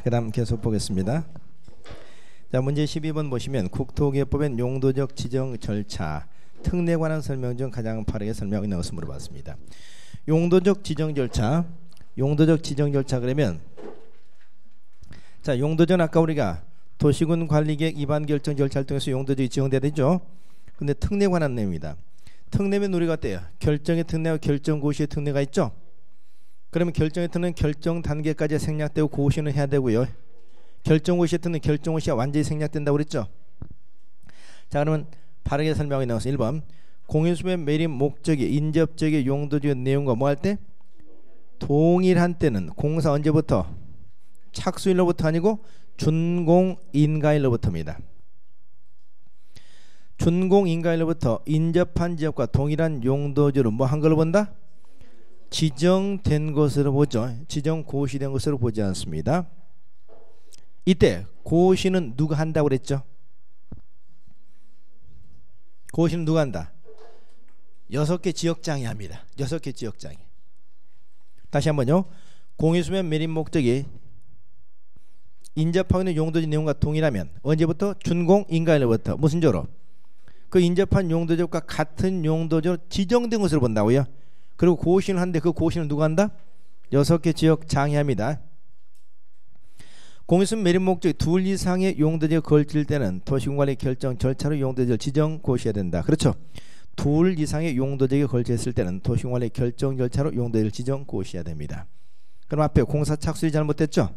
그 다음 계속 보겠습니다. 자, 문제 12번 보시면 국토개혁법엔 용도적 지정 절차 특례에 관한 설명 중 가장 빠르게 설명이 나와서 물어봤습니다. 용도적 지정 절차 그러면 자, 용도전 아까 우리가 도시군 관리계획 위반 결정 절차를 통해서 용도적이 지정돼야 되죠. 근데 특례에 관한 내용입니다. 특례면 우리가 어때요? 결정의 특례와 결정 고시의 특례가 있죠. 그러면 결정의 특례는 결정 단계까지 생략되고 고시는 해야 되고요. 결정 고시의 특례는 결정 고시가 완전히 생략된다고 그랬죠. 자, 그러면 바르게 설명이 나와서 1번 공유수의 매립 목적이 인접적의 용도적 내용과 뭐 할 때? 동일한 때는 공사 언제부터? 착수일로부터 아니고 준공인가일로부터입니다. 준공인가일로부터 인접한 지역과 동일한 용도지로 뭐 한 걸로 본다? 지정된 것으로 보죠. 지정 고시된 것으로 보지 않습니다. 이때 고시는 누가 한다고 그랬죠? 고시는 누가 한다? 6개 지역장이 합니다. 6개 지역장이. 다시 한번요. 공유수면 매립 목적이 인접하고 있는 용도지 내용과 동일하면 언제부터? 준공인가일로부터. 무슨 조로? 그 인접한 용도지역과 같은 용도지로 지정된 것으로 본다고요. 그리고 고시는 한데 그 고시는 누가 한다? 6개 지역장이 합니다. 공유수면 매립 목적이 2 이상의 용도지에 걸칠 때는 도시군관리 결정 절차로 용도지를 지정 고시해야 된다. 그렇죠. 2 이상의 용도지에 걸쳤을 때는 도시군관리 결정 절차로 용도지를 지정 고시해야 됩니다. 그럼 앞에 공사 착수이 잘못됐죠.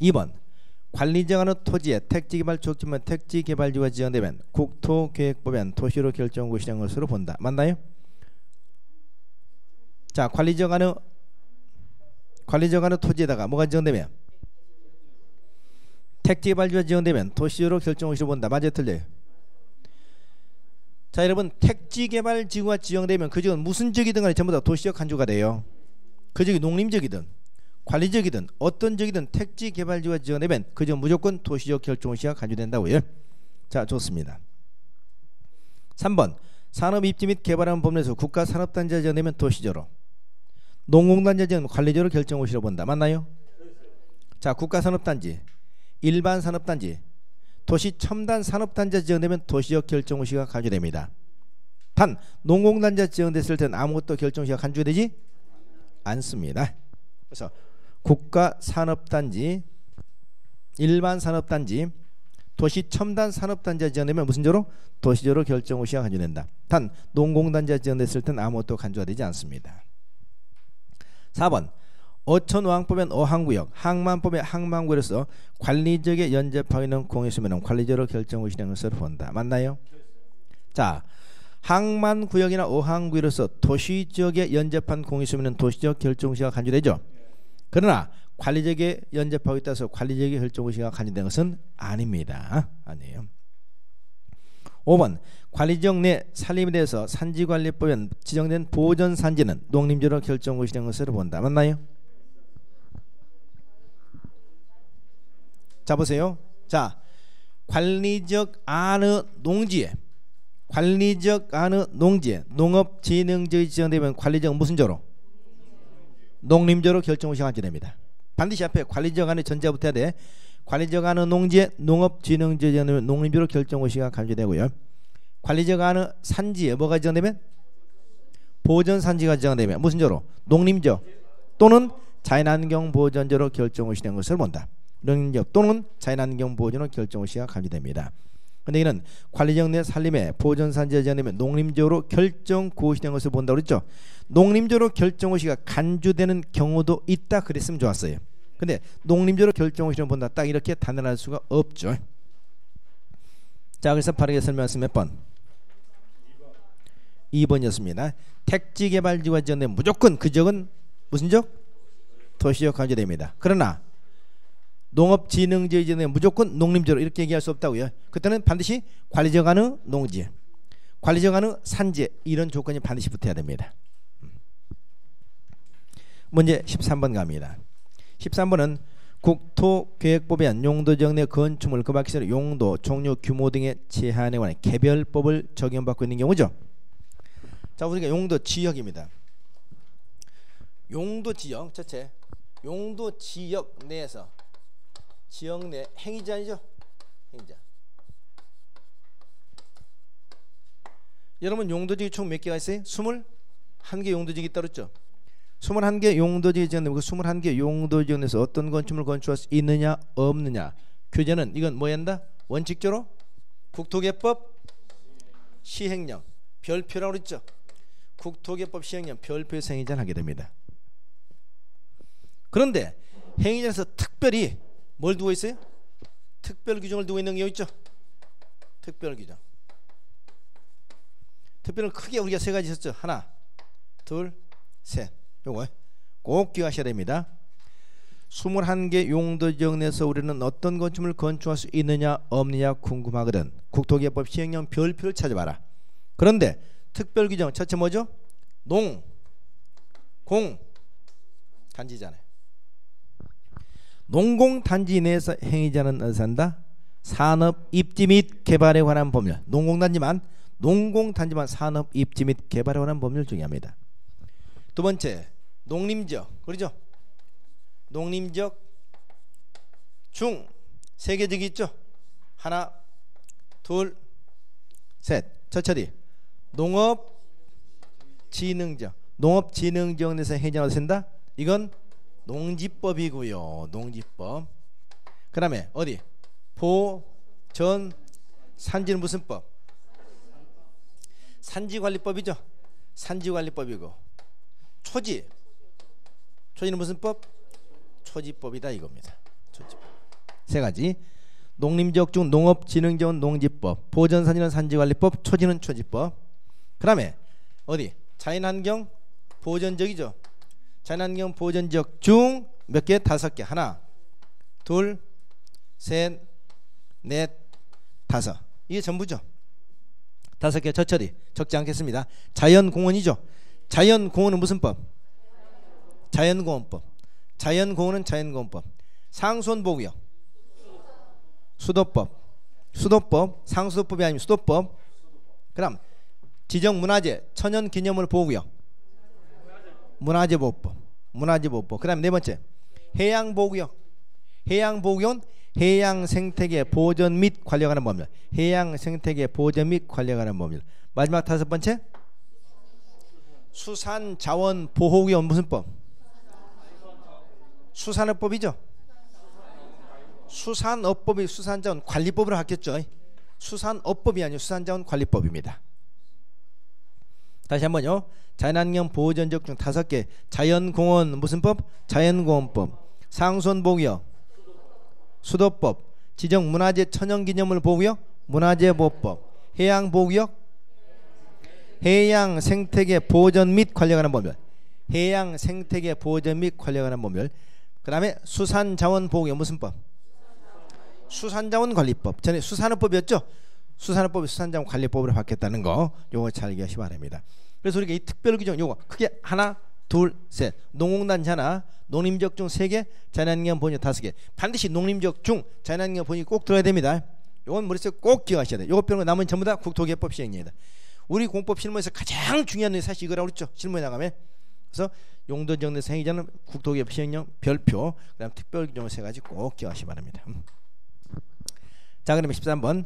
2번 관리 정하는 토지에 택지개발 촉진면 택지개발지구가 지정되면 국토계획법엔 도시로 결정 고시된 것으로 본다. 맞나요? 자, 관리 정하는 토지에다가 뭐가 지정되면 택지개발지구가 지정되면 도시로 결정 고시로 본다. 맞아요, 틀려요? 자, 여러분 택지개발지구가 지정되면 그 지역은 무슨 지역이든 간에 전부 다 도시적 간주가 돼요. 그 지역이 농림지역이든 관리지역이든 어떤 지역이든 택지개발지구가 지정되면 그 지역은 무조건 도시적 결정고시가 간주된다고요. 자, 좋습니다. 3번 산업입지 및 개발하는 법률에서 국가산업단지가 지정되면 도시적으로, 농공단지가 지정되면 관리적으로 결정고시로 본다. 맞나요? 자, 국가산업단지, 일반산업단지, 도시첨단산업단지가 지정되면 도시적 결정고시가 간주됩니다. 단 농공단지가 지정됐을 때는 아무것도 결정고시가 간주되지 않습니다. 그래서 국가산업단지, 일반산업단지, 도시첨단산업단지가 지정되면 무슨 조로? 도시적으로 결정고시가 간주된다. 단 농공단지가 지정됐을 때는 아무것도 간주가 되지 않습니다. 4번 어촌어항법엔 어항구역, 항만법엔 항만구역으로서 관리지역에 연접하고 있는 공유수면은 관리적으로 결정고시된 것으로 본다. 맞나요? 자, 항만구역이나 어항구역으로서 도시지역에 연접한 공유수면은 도시적 결정고시가 간주되죠. 그러나 관리지역에 연접하고 있다서 관리지역의 결정고시가 간주된 것은 아닙니다. 아니에요. 5번 관리지역 내 산림에 대해서 산지관리법엔 지정된 보전산지는 농림지로 결정고시된 것으로 본다. 맞나요? 자, 보세요. 자, 관리지역 안의 농지에 농업진흥지역이 지정되면 관리지역은 무슨 조로? 농림지로 결정고시가 간주됩니다. 반드시 앞에 관리지역 안에 전제가 붙어야 돼. 관리지역 안의 농지에 농업진흥지역이 지정되면 농림지로 결정고시가 간주되고요. 관리지역 안의 산지에 뭐가 지정되면? 보전산지가 지정되면 무슨 조로? 농림지역 또는 자연환경보전지로 결정고시된 것을 본다. 농림지역 또는 자연환경보전으로 결정고시가 간주됩니다. 근데 이는 관리지역 내 산림에 보전산지가 지정되면 농림지역으로 결정고시된 것을 본다고 그랬죠. 농림지역으로 결정고시가 간주되는 경우도 있다 그랬으면 좋았어요. 근데 농림지역으로 결정고시를 본다, 딱 이렇게 단언할 수가 없죠. 자, 그래서 바르게 설명했을 몇 번? 2번이었습니다. 택지개발지구가 지정되면 무조건 그 지역은 무슨 지역? 도시적 간주됩니다. 그러나 농업진흥지역이 지정되면 무조건 농림지로 이렇게 얘기할 수 없다고요. 그때는 반드시 관리지역 안의 농지, 관리지역 안의 산지, 이런 조건이 반드시 붙어야 됩니다. 문제 13번 갑니다. 13번은 국토계획법에 용도지역 내 건축물 그 밖의 시설 용도, 종류, 규모 등의 제한에 관한 개별법을 적용받고 있는 경우죠. 자, 우리가 용도지역입니다. 용도지역 첫째, 용도 지역 내에서 지역 내 행위자 아니죠? 행위자. 여러분 용도지역이 총 몇 개가 있어요? 21개 용도지역이 따르죠. 21개 용도지역 지역 내 그 21개 용도지역 내에서 어떤 건축물을 건축할 수 있느냐 없느냐. 규제는 이건 뭐 한다? 원칙적으로 국토개법 시행령 별표라고 그랬죠. 국토개법 시행령 별표에서 행위자를 하게 됩니다. 그런데 행위자에서 특별히 뭘 두고 있어요? 특별 규정을 두고 있는 게 있죠. 특별 규정. 특별은 크게 우리가 세 가지 있었죠. 하나, 둘, 셋. 요거 꼭 기억하셔야 됩니다. 21개 용도지역 내에서 우리는 어떤 건축물을 건축할 수 있느냐 없느냐 궁금하거든. 국토개법 시행령 별표를 찾아봐라. 그런데 특별 규정 첫째 뭐죠? 농, 공, 단지잖아요. 농공단지 내에서 행위자는 어디서 한다? 산업 입지 및 개발에 관한 법률. 농공단지만 산업 입지 및 개발에 관한 법률 중요합니다. 두 번째 농림지역 그러죠? 농림지역 중 세 개 지역이 있죠? 하나, 둘, 셋. 첫째디 농업진흥지역. 농업진흥지역 내에서 행위자가 어디서 한다? 이건 농지법이고요. 농지법. 그 다음에 어디? 보전 산지는 무슨 법? 산지관리법이죠. 산지관리법이고 초지는 무슨 법? 초지법이다 이겁니다. 초지법. 세 가지. 농림지역 중 농업진흥지역은 농지법, 보전산지는 산지관리법, 초지는 초지법. 그 다음에 어디? 자연환경 보전지역이죠. 자연환경 보전지역 중 몇 개? 5개. 하나, 둘, 셋, 넷, 다섯. 이게 전부죠. 5개 저처리 적지 않겠습니다. 자연공원이죠. 자연공원은 무슨 법? 자연공원법. 자연공원은 자연공원법. 상수원보호구역 수도법. 상수도법이 아니면 수도법. 그 다음 지정문화재 천연기념물 보호구역 문화재보호법. 그 다음 네 번째 해양보호구역. 해양보호구역은 해양생태계 보전 및 관리에 관한 법률. 해양생태계 보전 및 관리에 관한 법률. 마지막 5번째 수산자원보호구역은 무슨 법? 수산업법이죠. 수산업법이 수산자원관리법으로 바뀌었죠. 수산업법이 아니고 수산자원관리법입니다. 다시 한번요. 자연환경 보전지역 중 5개. 자연공원 무슨 법? 자연공원법. 상수원보호구역 수도법. 지정문화재 천연기념물 보호구역 문화재보호법. 해양보호구역 해양생태계 보전 및 관리에 관한 법률. 해양생태계 보전 및 관리에 관한 법률. 그 다음에 수산자원보호구역 무슨 법? 수산자원관리법. 전에 수산업법이었죠. 수산업법이 수산자원관리법으로 바뀌었다는 거 요거 잘 이해하시기 바랍니다. 그래서 우리가 이 특별규정 요거 크게 하나, 둘, 셋. 농공단지 하나, 농림지역 중 3개, 자연환경 보전 5개. 반드시 농림지역 중 자연환경 보전이 꼭 들어야 됩니다. 요건 머릿속에 꼭 기억하셔야 돼요. 요거 빼고 나머지 전부 다 국토개법 시행령이다. 우리 공법 실무에서 가장 중요한 게 사실 이거라고 그랬죠. 실무에 나가면. 그래서 용도지역 내에서 행위자는 국토개법 시행령 별표, 그 다음 특별규정을 3가지 꼭 기억하시기 바랍니다. 자, 그러면 13번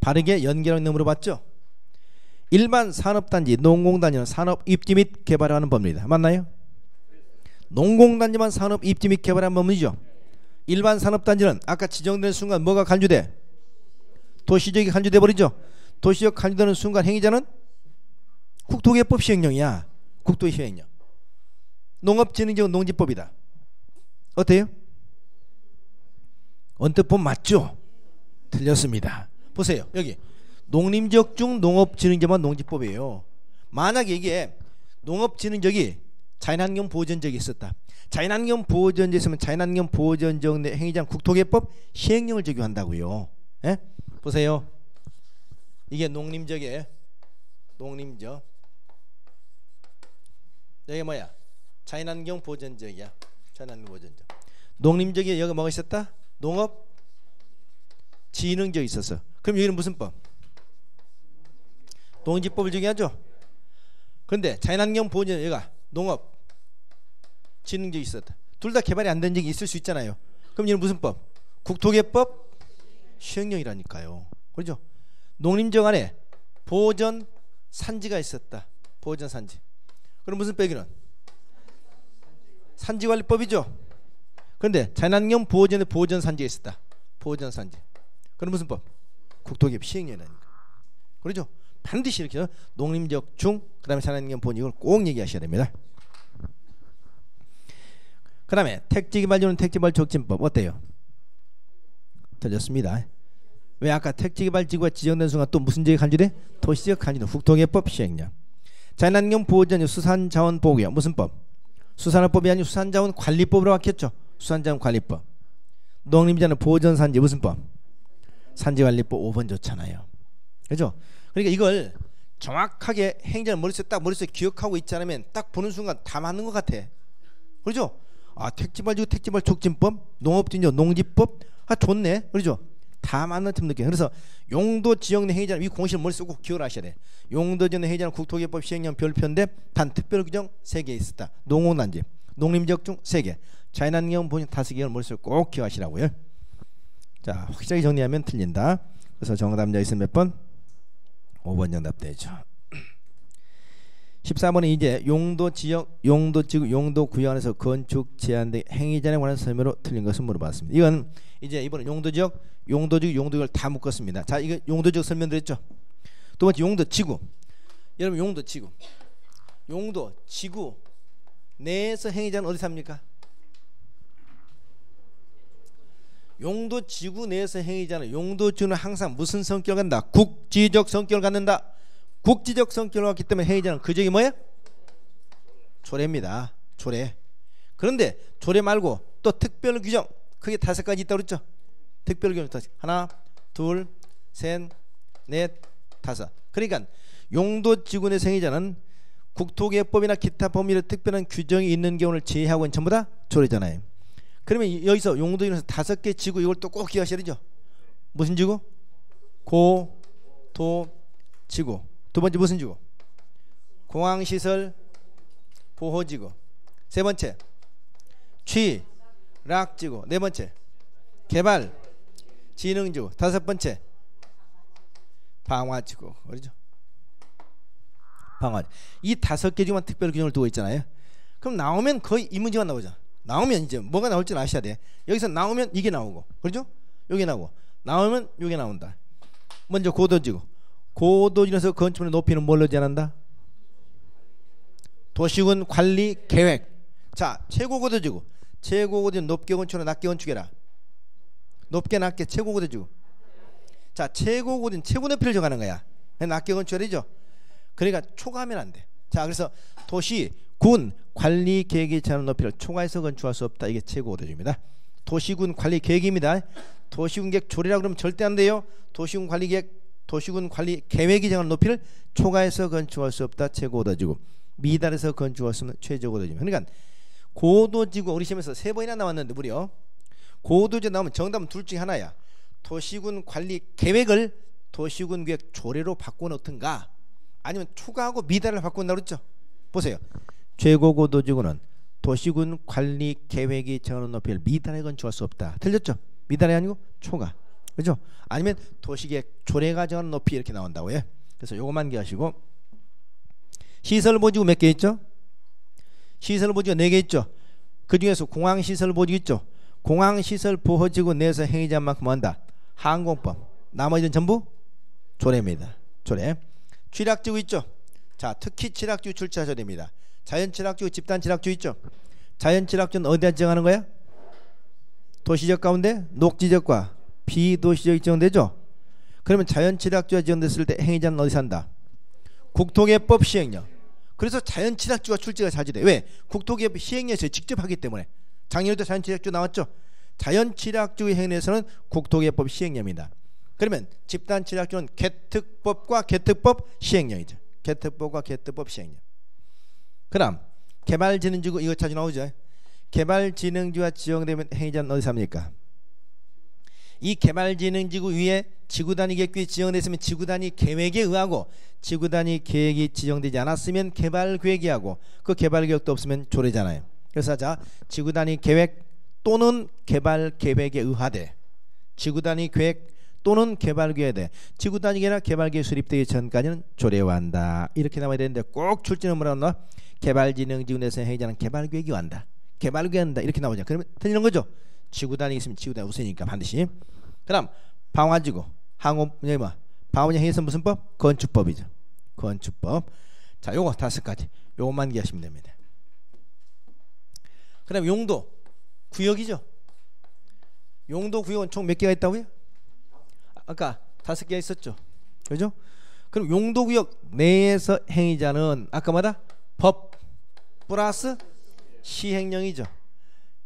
바르게 연결하는 물어봤죠. 일반 산업단지, 농공단지는 산업 입지 및 개발하는 법률이다. 맞나요? 농공단지만 산업 입지 및 개발하는 법률이죠. 일반 산업단지는 아까 지정되는 순간 뭐가 간주돼? 도시지역이 간주돼 버리죠. 도시지역 간주되는 순간 행위자는 국토개법 시행령이야. 국토시행령. 농업진흥지역은 농지법이다. 어때요? 언뜻 보면 맞죠? 틀렸습니다. 보세요. 여기 농림지역 중 농업진흥지역만 농지법이에요. 만약에 이게 농업진흥지역이 자연환경 보전지역이 있었다. 자연환경 보전지역이 있으면 자연환경 보전지역 내 행위자는 국토개법 시행령을 적용한다고요. 예? 보세요. 이게 농림지역이에요. 농림지역. 여기 뭐야? 자연환경 보전지역이야. 자연환경 보전지역. 농림지역에 여기 뭐가 있었다? 농업 진흥지역이 있었어. 그럼 여기는 무슨 법? 농지법을 적용하죠. 그런데 자연환경 보전 여기가 농업 진흥지역이 있었다. 둘 다 개발이 안 된 적이 있을 수 있잖아요. 그럼 이는 무슨 법? 국토개법 시행령이라니까요. 그렇죠? 농림지역 안에 보전 산지가 있었다. 보전 산지. 그럼 무슨 빼기는? 산지관리법이죠. 그런데 자연환경 보호전에 보전 산지가 있었다. 보전 산지. 그럼 무슨 법? 국토개법 시행령이라니까. 그렇죠? 반드시 이렇게 농림지역 중 그다음에 자연환경 보전 이걸 꼭 얘기하셔야 됩니다. 그다음에 택지개발지구는 택지개발촉진법 어때요? 틀렸습니다. 왜 아까 택지개발지구가 지정된 순간 또 무슨 지역 간주돼? 도시지역 간주돼. 국토개법 시행령. 자연환경 보호전 수산자원보호구역 무슨 법? 수산업법이 아니고 수산자원관리법으로 바뀌었죠. 수산자원관리법. 농림지자는 보전산지 무슨 법? 산지관리법 5번 좋잖아요. 그렇죠? 그러니까 이걸 정확하게 행정을 머릿속에 기억하고 있지 않으면 딱 보는 순간 다 맞는 것 같아. 그렇죠? 아, 택지발지구 택지발촉진법, 농업진jo 농지법, 아 좋네. 그렇죠? 다 맞는 틈 느껴. 그래서 용도 지역 내 행위자는 이 공식을 머릿속에 꼭 기억을 하셔야 돼. 용도 지역 내 행위자는 국토개법 시행령 별표인데 단 특별 규정 3개 있었다. 농업단지, 농림지역 중 3개, 자연환경 보전 5개를 머릿속에 꼭 기억하시라고요. 자, 확실하게 정리하면 틀린다. 그래서 정답자 있으면 몇 번? 5번 정답 되죠. 14번은 이제 용도 지역, 용도 지구, 용도 구역 안에서 건축 제한 등 행위자에 관한 설명으로 틀린 것을 물어봤습니다. 이건 이제 이번에 용도 지역, 용도 지구, 용도구역을 다 묶었습니다. 자, 이거 용도 지역 설명드렸죠. 두 번째 용도 지구. 여러분 용도 지구, 용도 지구 내에서 행위자는 어디 삽니까? 용도 지구 내에서 행위자는 용도 지구는 항상 무슨 성격을 갖는다? 국지적 성격을 갖는다. 국지적 성격을 갖기 때문에 행위자는 그 지역이 뭐예요? 조례입니다. 조례. 그런데 조례 말고 또 특별 규정 크게 5가지 있다고 그랬죠. 특별 규정 하나, 둘, 셋, 넷, 5. 그러니까 용도 지구 내 행위자는 국토개법이나 기타 법률에 특별한 규정이 있는 경우를 제외하고는 전부 다 조례잖아요. 그러면 여기서 용도 지구에서 5개 지구 이걸 또 꼭 기억하셔야 되죠. 무슨 지구? 고, 도, 지구. 두 번째 무슨 지구? 공항시설 보호지구. 세 번째 취락지구. 네 번째 개발진흥지구. 5번째 방화지구. 그렇죠? 방화. 이 5개 지구만 특별 규정을 두고 있잖아요. 그럼 나오면 거의 이 문제만 나오죠. 나오면 이제 뭐가 나올지 아셔야 돼. 여기서 나오면 이게 나오고, 그렇죠? 여기 나오고, 나오면 이게 나온다. 먼저 고도지구. 고도지구에서 건축물의 높이는 뭘로 제한한다? 도시군 관리 계획. 자, 최고고도지구. 최고고도지구 높게 건축해라, 낮게 건축해라? 높게 낮게. 최고고도지구. 자, 최고고도는 최고 높이를 정하는 거야. 낮게 건축해야 되죠. 그러니까 초과하면 안 돼. 자, 그래서 도시 군 관리 계획에 제한하는 높이를 초과해서 건축할 수 없다. 이게 최고고도지구입니다. 도시군 관리 계획입니다. 도시군 계획 조례라 그러면 절대 안 돼요. 도시군 관리 계획, 도시군 관리 계획이 정하는 높이를 초과해서 건축할 수 없다. 최고고도지구. 미달해서 건축할 수 없는 최저고도지구. 그러니까 고도지구 우리 시험에서 3번이나 나왔는데 무려 고도지구 나오면 정답은 둘 중에 하나야. 도시군 관리 계획을 도시군 계획 조례로 바꿔놓든가 아니면 초과하고 미달을 바꾼다고 그랬죠. 보세요. 최고고도지구는 도시군 관리 계획이 정하는 높이를 미달에 건축할 수 없다. 틀렸죠? 미달이 아니고 초과. 그렇죠? 아니면 도시계획 조례가 정하는 높이 이렇게 나온다고요. 그래서 요것만 기하시고 시설보지구 몇 개 있죠? 시설보지구가 4개 있죠. 그 중에서 공항시설보지구 있죠. 공항시설보호지구 내에서 행위자인 만큼 한다. 항공법. 나머지는 전부 조례입니다. 조례. 취락지구 있죠. 자, 특히 취락지구 출제하셔야 됩니다. 자연취락지구, 집단취락지구 있죠. 자연취락지구는 어디다 지정하는 거야? 도시지역 가운데 녹지지역과 비도시지역이 지정되죠. 그러면 자연취락지구가 지정됐을 때 행위자는 어디 산다? 국토개법 시행령. 그래서 자연취락지구가 출제가 자주 돼. 왜? 국토개법 시행령에서 직접 하기 때문에. 작년에도 자연취락지구 나왔죠. 자연취락지구 행위에서는 국토개법 시행령입니다. 그러면 집단취락지구는 개특법과 개특법 시행령이죠. 개특법과 개특법 시행령. 그다음 개발진흥지구 이거 자주 나오죠. 개발진흥지구가 지정되면 행위자는 어디 삽니까? 이 개발진흥지구 위에 지구단위 계획이 지정됐으면 지구단위 계획에 의하고 지구단위 계획이 지정되지 않았으면 개발계획이 하고 그 개발계획도 없으면 조례잖아요. 그래서 자, 지구 단위 계획 또는 개발 계획에 의하되, 지구 단위 계획 또는 개발 계획에 지구 단위 계획이나 개발 계획 수립되기 전까지는 조례화한다. 이렇게 나와야 되는데 꼭 출제는 뭐라고 나와? 개발진흥지구 내에서 행위자는 개발 계획이 한다. 개발 계획한다. 이렇게 나오죠. 그러면 틀리는 거죠. 지구 단위 있으면 지구 단위 우선이니까 반드시. 그다음 방화지구 항공 뭐 방화지구 행위에서 무슨 법? 건축법이죠. 건축법. 자, 요거 5가지. 요것만 기하시면 됩니다. 그다음 용도 구역이죠. 용도 구역은 총 몇 개가 있다고요? 아까 5개가 있었죠. 그죠? 그럼 용도 구역 내에서 행위자는 아까 뭐다? 법 플러스 시행령이죠.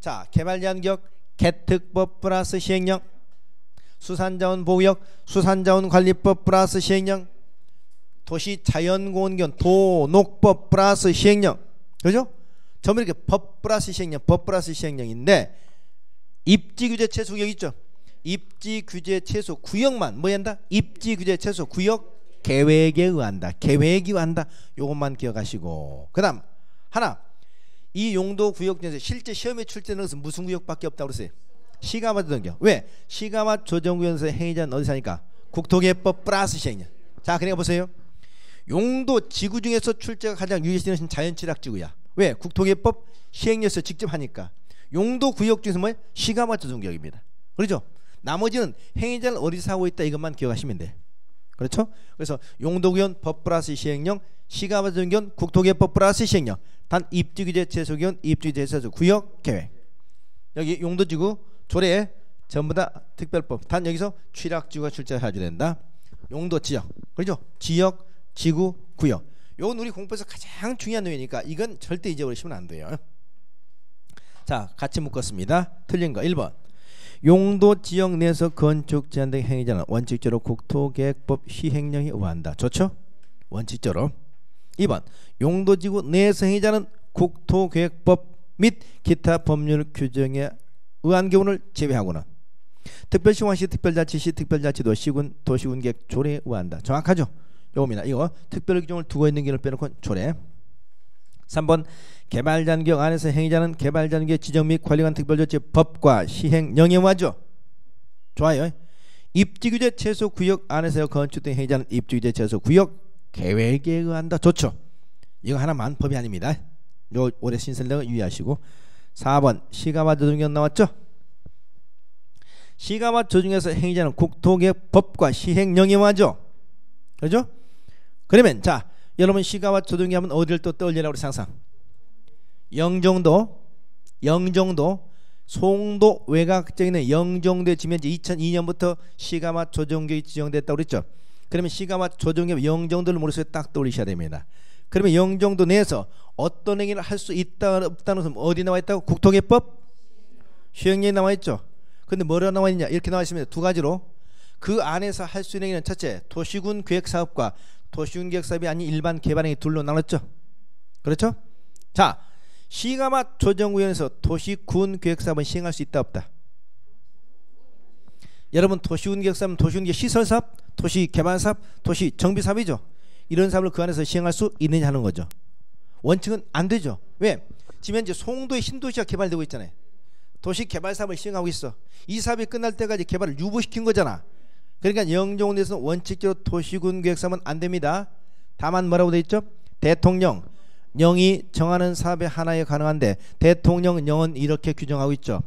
자, 개발 제한 구역 개특법 플러스 시행령, 수산자원 보호구역 수산자원 관리법 플러스 시행령, 도시 자연공원경 도녹법 플러스 시행령. 그죠? 전부 이렇게 법 플러스 시행령, 법 플러스 시행령인데 입지규제 최소 구역 있죠. 입지규제 최소 구역만 뭐 한다? 입지규제 최소 구역 계획에 의한다. 계획이 의한다. 요것만 기억하시고, 그 다음 하나, 이 용도 구역 중에서 실제 시험에 출제되는 것은 무슨 구역밖에 없다고 그랬어요? 시가마 조정구역. 왜? 시가마 조정구역에서 행위자는 어디 사니까? 국토개법 플러스 시행령. 자, 그러니까 보세요. 용도 지구 중에서 출제가 가장 유리시되는 것은 자연취락지구야. 왜? 국토개법 시행령에서 직접 하니까. 용도 구역 중에서 뭐예요? 시가마 조정구역입니다. 그렇죠? 나머지는 행위자는 어디서 하고 있다, 이것만 기억하시면 돼. 그렇죠? 그래서 용도구역 법 플러스 시행령, 시가마 조정구역 국토개법 플러스 시행령, 단 입지규제 최소구역 입지규제 최소 구역 계획. 여기 용도지구 조례 전부 다 특별법. 단 여기서 취락지구가 출제해야 된다. 용도 지역, 그렇죠? 지역, 지구, 구역. 요건 우리 공부에서 가장 중요한 내용이니까 이건 절대 잊어버리시면 안 돼요. 자, 같이 묶었습니다. 틀린 거 1번. 용도 지역 내에서 건축 제한 등 행위자는 원칙적으로 국토계획법 시행령에 의한다. 좋죠? 원칙적으로. 2번. 용도지구 내에서 행위자는 국토계획법 및 기타 법률 규정에 의한 경우를 제외하고는 특별시황시 특별자치시 특별자치도 시군 도시군계획 조례에 의한다. 정확하죠? 요겁니다. 이거 특별 규정을 두고 있는 경우를 빼놓고 조례. 3번. 개발단계역 안에서 행위자는 개발단계 지정 및 관리관 특별조치 법과 시행령에 의하죠. 좋아요. 입지규제 최소 구역 안에서 건축된 행위자는 입지규제 최소 구역 계획에 의한다. 좋죠. 이거 하나만 법이 아닙니다. 요 올해 신설령 유의하시고. 4번. 시가마 조정구역 나왔죠. 시가마 조정에서 행위자는 국토계획 법과 시행령에 의하죠. 그렇죠? 그러면 자, 여러분 시가마 조정구역 하면 어디를 또 떠올리라고 상상? 영종도, 송도 외곽지에 있는 영종도의 지면지 2002년부터 시가마 조정구역이 지정됐다고 그랬죠. 그러면 시가마 조정구역 영종도를 머릿속에 딱 떠올리셔야 됩니다. 그러면 영종도 내에서 어떤 행위를 할 수 있다 없다는 것은 어디 나와 있다고? 국토계획법 시행령에 나와 있죠. 근데 뭐로 나와 있냐? 이렇게 나와 있습니다. 두 가지로. 그 안에서 할 수 있는 행위는 첫째, 도시군 계획사업과 도시군 계획사업이 아닌 일반 개발행위 둘로 나눴죠. 그렇죠? 자, 시가마 조정구역에서 도시군 계획사업은 시행할 수 있다 없다? 여러분 도시군 계획사업은 도시군 계획 시설사업, 도시개발사업, 도시정비사업이죠. 이런 사업을 그 안에서 시행할 수 있느냐 하는 거죠. 원칙은 안 되죠. 왜? 지금 현재 송도의 신도시가 개발되고 있잖아요. 도시개발사업을 시행하고 있어. 이 사업이 끝날 때까지 개발을 유보시킨 거잖아. 그러니까 영종도에서는 원칙적으로 도시군 계획사업은 안 됩니다. 다만 뭐라고 돼 있죠? 대통령령이 정하는 사업의 하나에 가능한데 대통령령은 이렇게 규정하고 있죠.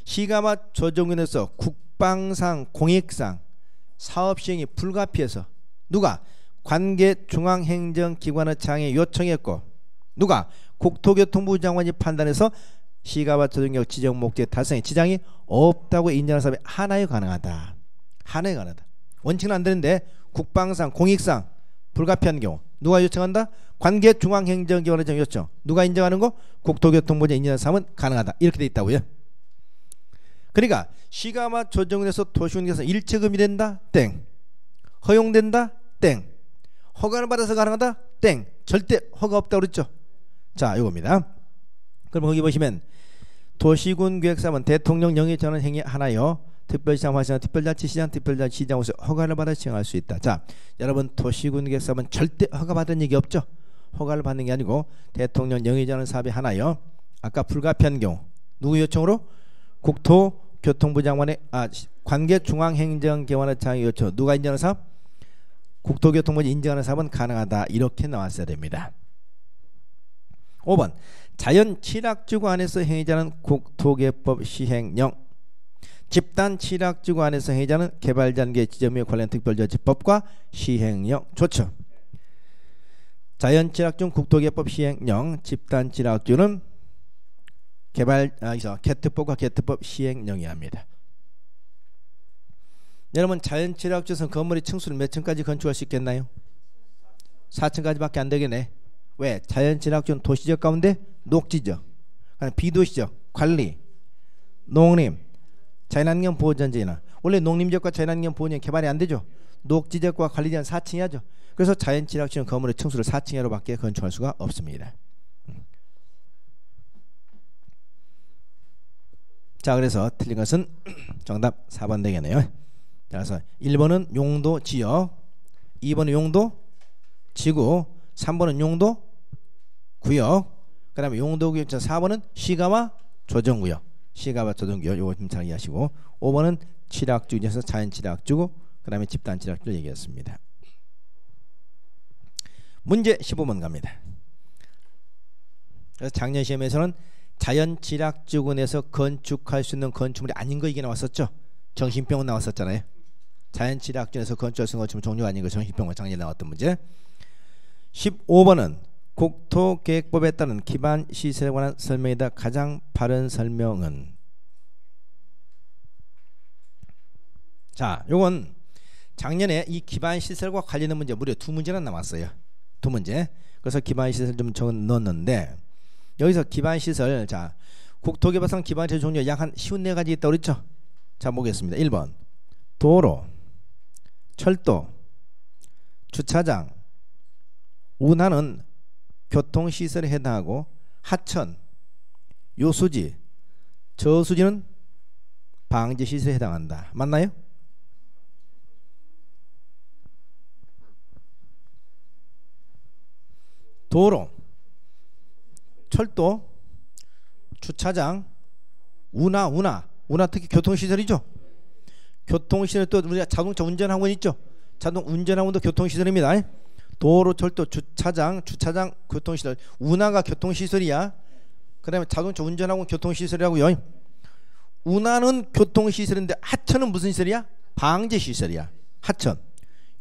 시가마 조정구역에서 국방상 공익상 사업 시행이 불가피해서 누가? 관계 중앙행정기관의 장에 요청했고 누가? 국토교통부 장관이 판단해서 시가마 조정구역 지정 목적 달성에 지장이 없다고 인정하는 사업이 하나에 가능하다. 하나에 가능하다. 원칙은 안 되는데 국방상 공익상 불가피한 경우 누가 요청한다? 관계 중앙행정기관의 장 요청. 누가 인정하는 거? 국토교통부가 인정하는 사업은 가능하다. 이렇게 돼 있다고요. 그러니까 시가마 조정구역에서 도시군에서 일체금이 된다? 땡. 허용된다? 땡. 허가를 받아서 가능하다? 땡. 절대 허가 없다고 그랬죠. 자, 이겁니다. 그럼 거기 보시면 도시군 계획사업은 대통령령이 정하는 행위 하나요. 특별시장 화시장 특별자치시장 특별자치시장으로서 허가를 받아 시행할 수 있다. 자, 여러분 도시군 계획사업은 절대 허가 받은 얘기 없죠. 허가를 받는 게 아니고 대통령령이 정하는 사업이 하나요. 아까 불가피한 경우 누구 요청으로? 국토교통부 장관의 관계중앙행정기관의 장의 요청. 누가 인정하는 사업? 국토교통부가 인정하는 사업은 가능하다. 이렇게 나왔어야 됩니다. 5번 자연취락지구 안에서 행위자는 국토개법 시행령. 집단취락지구 안에서 행위자는 개발단계 지점에 관련 특별조치법과 시행령. 좋죠. 자연취락지구 국토개법 시행령, 집단취락지구는 개특법과 개특법 시행령이 합니다. 여러분 자연취락지구에서 건물의 층수를 몇 층까지 건축할 수 있겠나요? 4층까지밖에 안 되겠네. 왜? 자연취락지구는 도시적 가운데 녹지적, 비도시적, 관리, 농림, 자연환경 보호전제나 원래 농림지역과 자연환경 보호전 개발이 안 되죠. 녹지적과 관리지역은 4층이 하죠. 그래서 자연취락지구는 건물의 층수를 4층 이하로밖에 건축할 수가 없습니다. 자, 그래서 틀린 것은 정답 4번 되겠네요. 그래서 1번은 용도 지역, 2번은 용도 지구, 3번은 용도 구역, 그 다음에 용도 구역, 4번은 시가와 조정구역. 시가와 조정구역 요거 좀 잘 이해하시고, 5번은 취락지구 중에서 자연취락지구, 그 다음에 집단취락지구 얘기했습니다. 문제 15번 갑니다. 그래서 작년 시험에서는 자연취락지구 내에서 건축할 수 있는 건축물이 아닌 거 이게 나왔었죠. 정신병원 나왔었잖아요. 자연취락지구에서 건축할 수 있는 건축물 종류가 아닌 거 정신병원 작년에 나왔던 문제. 15번은 국토계획법에 따른 기반시설에 관한 설명이다. 가장 바른 설명은? 자, 요건 작년에 이 기반시설과 관련된 문제 무려 2문제나 나왔어요. 2문제. 그래서 기반시설 좀 적어 넣었는데, 여기서 기반시설, 자, 국토개발상 기반시설 종류 약 한 54가지 있다고 그랬죠. 자, 보겠습니다. 1번 도로, 철도, 주차장, 운하는 교통시설에 해당하고, 하천, 요수지, 저수지는 방제시설에 해당한다. 맞나요? 도로, 철도, 주차장, 운하 특히 교통시설이죠. 교통시설, 또 우리가 자동차 운전학원 있죠. 자동 운전학원도 교통시설입니다. 도로, 철도, 주차장, 교통시설. 운하가 교통시설이야. 그 다음에 자동차 운전학원 교통시설이라고요. 운하는 교통시설인데 하천은 무슨 시설이야? 방제시설이야. 하천.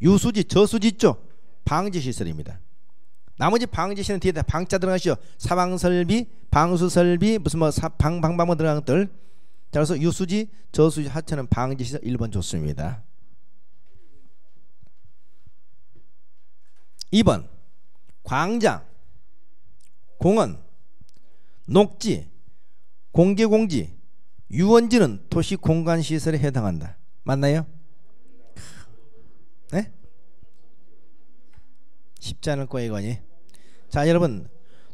유수지, 저수지 있죠. 방제시설입니다. 나머지 방제시설은 뒤에 다 방자 들어가시죠. 사방설비, 방수설비, 무슨 뭐 방방방 들어가는 것들. 따라서 유수지, 저수지, 하천은 방제시설. 1번 좋습니다. 2번 광장, 공원, 녹지, 공개공지, 유원지는 도시공간시설에 해당한다. 맞나요? 네? 쉽지 않을 거예요 이거니. 자, 여러분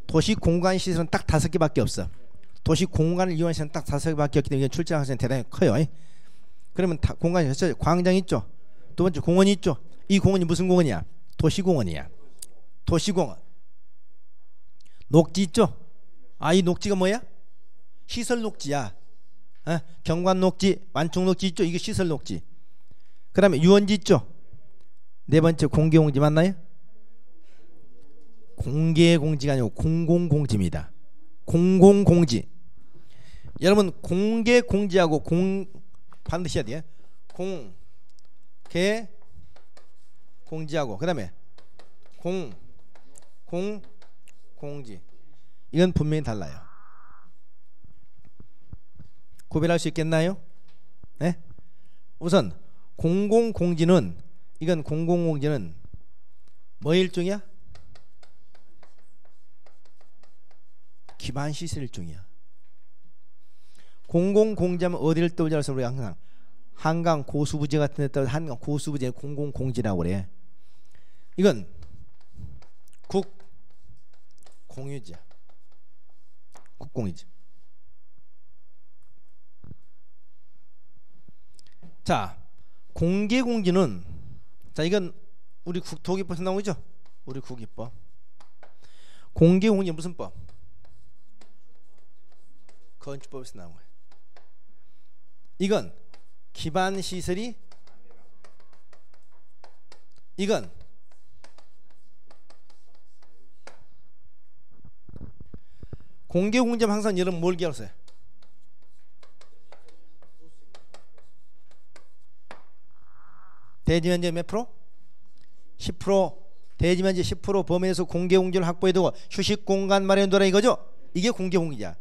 도시공간시설은 딱 5개밖에 없어. 도시공간을 이용하는 시설은 딱 5개밖에 없기 때문에 출제 가능성이 대단히 커요. 그러면 공간시설, 광장 있죠. 두 번째 공원이 있죠. 이 공원이 무슨 공원이야? 도시공원이야. 도시공원. 녹지 있죠. 이 녹지가 뭐야? 시설 녹지야. 경관 녹지, 완충 녹지 있죠. 이게 시설 녹지. 그 다음에 유원지 있죠. 네 번째 공개공지 맞나요? 공개공지가 아니고 공공공지입니다. 공공공지. 여러분 공개공지하고 반드시 해야 돼요. 공개공지하고 그 다음에 공공지, 이건 분명히 달라요. 구별할 수 있겠나요? 네? 우선 공공공지는, 이건 공공공지는 뭐 일종이야? 기반시설 일종이야. 공공공지하면 어디를 떠올려? 우리 항상 한강 고수부지 같은 데 떠올려. 한강 고수부지에 공공공지라고 그래. 이건 국공유지야. 국공유지. 자, 공개공지는, 자, 이건 우리 국토기법에서 나온 거죠. 우리 국기법. 공개공지 무슨 법? 건축법에서 나온 거예요. 이건 기반 시설이, 이건 공개 공제면 항상 여러분 뭘 기억하세요? 대지면적 몇 프로? 10%. 대지면적 10% 범위에서 공개 공제를 확보해 두고 휴식 공간 마련해 두라 이거죠. 이게 공개 공제야.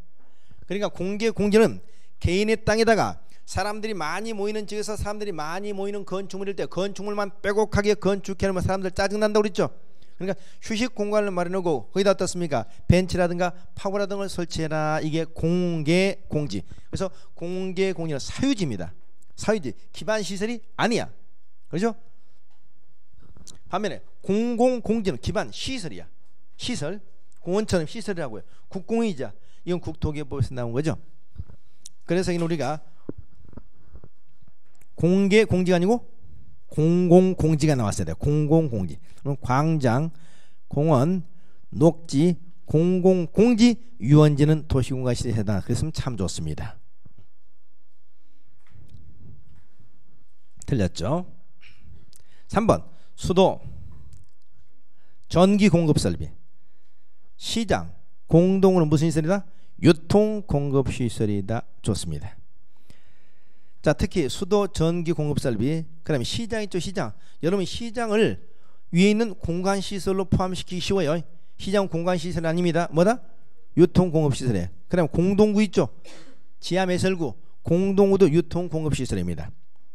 그러니까 공개 공제는 개인의 땅에다가 사람들이 많이 모이는 지역에서 사람들이 많이 모이는 건축물일 때 건축물만 빼곡하게 건축해놓으면 사람들 짜증난다고 그랬죠. 그러니까 휴식 공간을 마련하고 거기다 어떻습니까? 벤치라든가 파고라 등을 설치해라. 이게 공개 공지. 그래서 공개 공지는 사유지입니다. 사유지. 기반 시설이 아니야. 그렇죠? 반면에 공공 공지는 기반 시설이야. 시설. 공원처럼 시설이라고요. 국공이자. 이건 국토기업법에서 나온 거죠. 그래서 이는 우리가 공개 공지가 아니고 공공 공지가 나왔어야 돼요. 공공 공지. 그럼 광장, 공원, 녹지, 공공 공지, 유원지는 도시공간 시설에 해당한다. 그랬으면 참 좋습니다. 틀렸죠? 3번 수도, 전기 공급 설비, 시장, 공동으로 무슨 시설이다? 유통 공급 시설이다. 좋습니다. 자, 특히 수도, 전기 공급 설비, 그 다음에 시장 있죠. 시장. 여러분 시장을 위에 있는 공간 시설로 포함시키기 쉬워요. 시장 공간 시설이 아닙니다. 뭐다? 유통 공급 시설이에요. 그 다음에 공동구 있죠. 지하 매설구, 공동구도 유통 공급 시설입니다.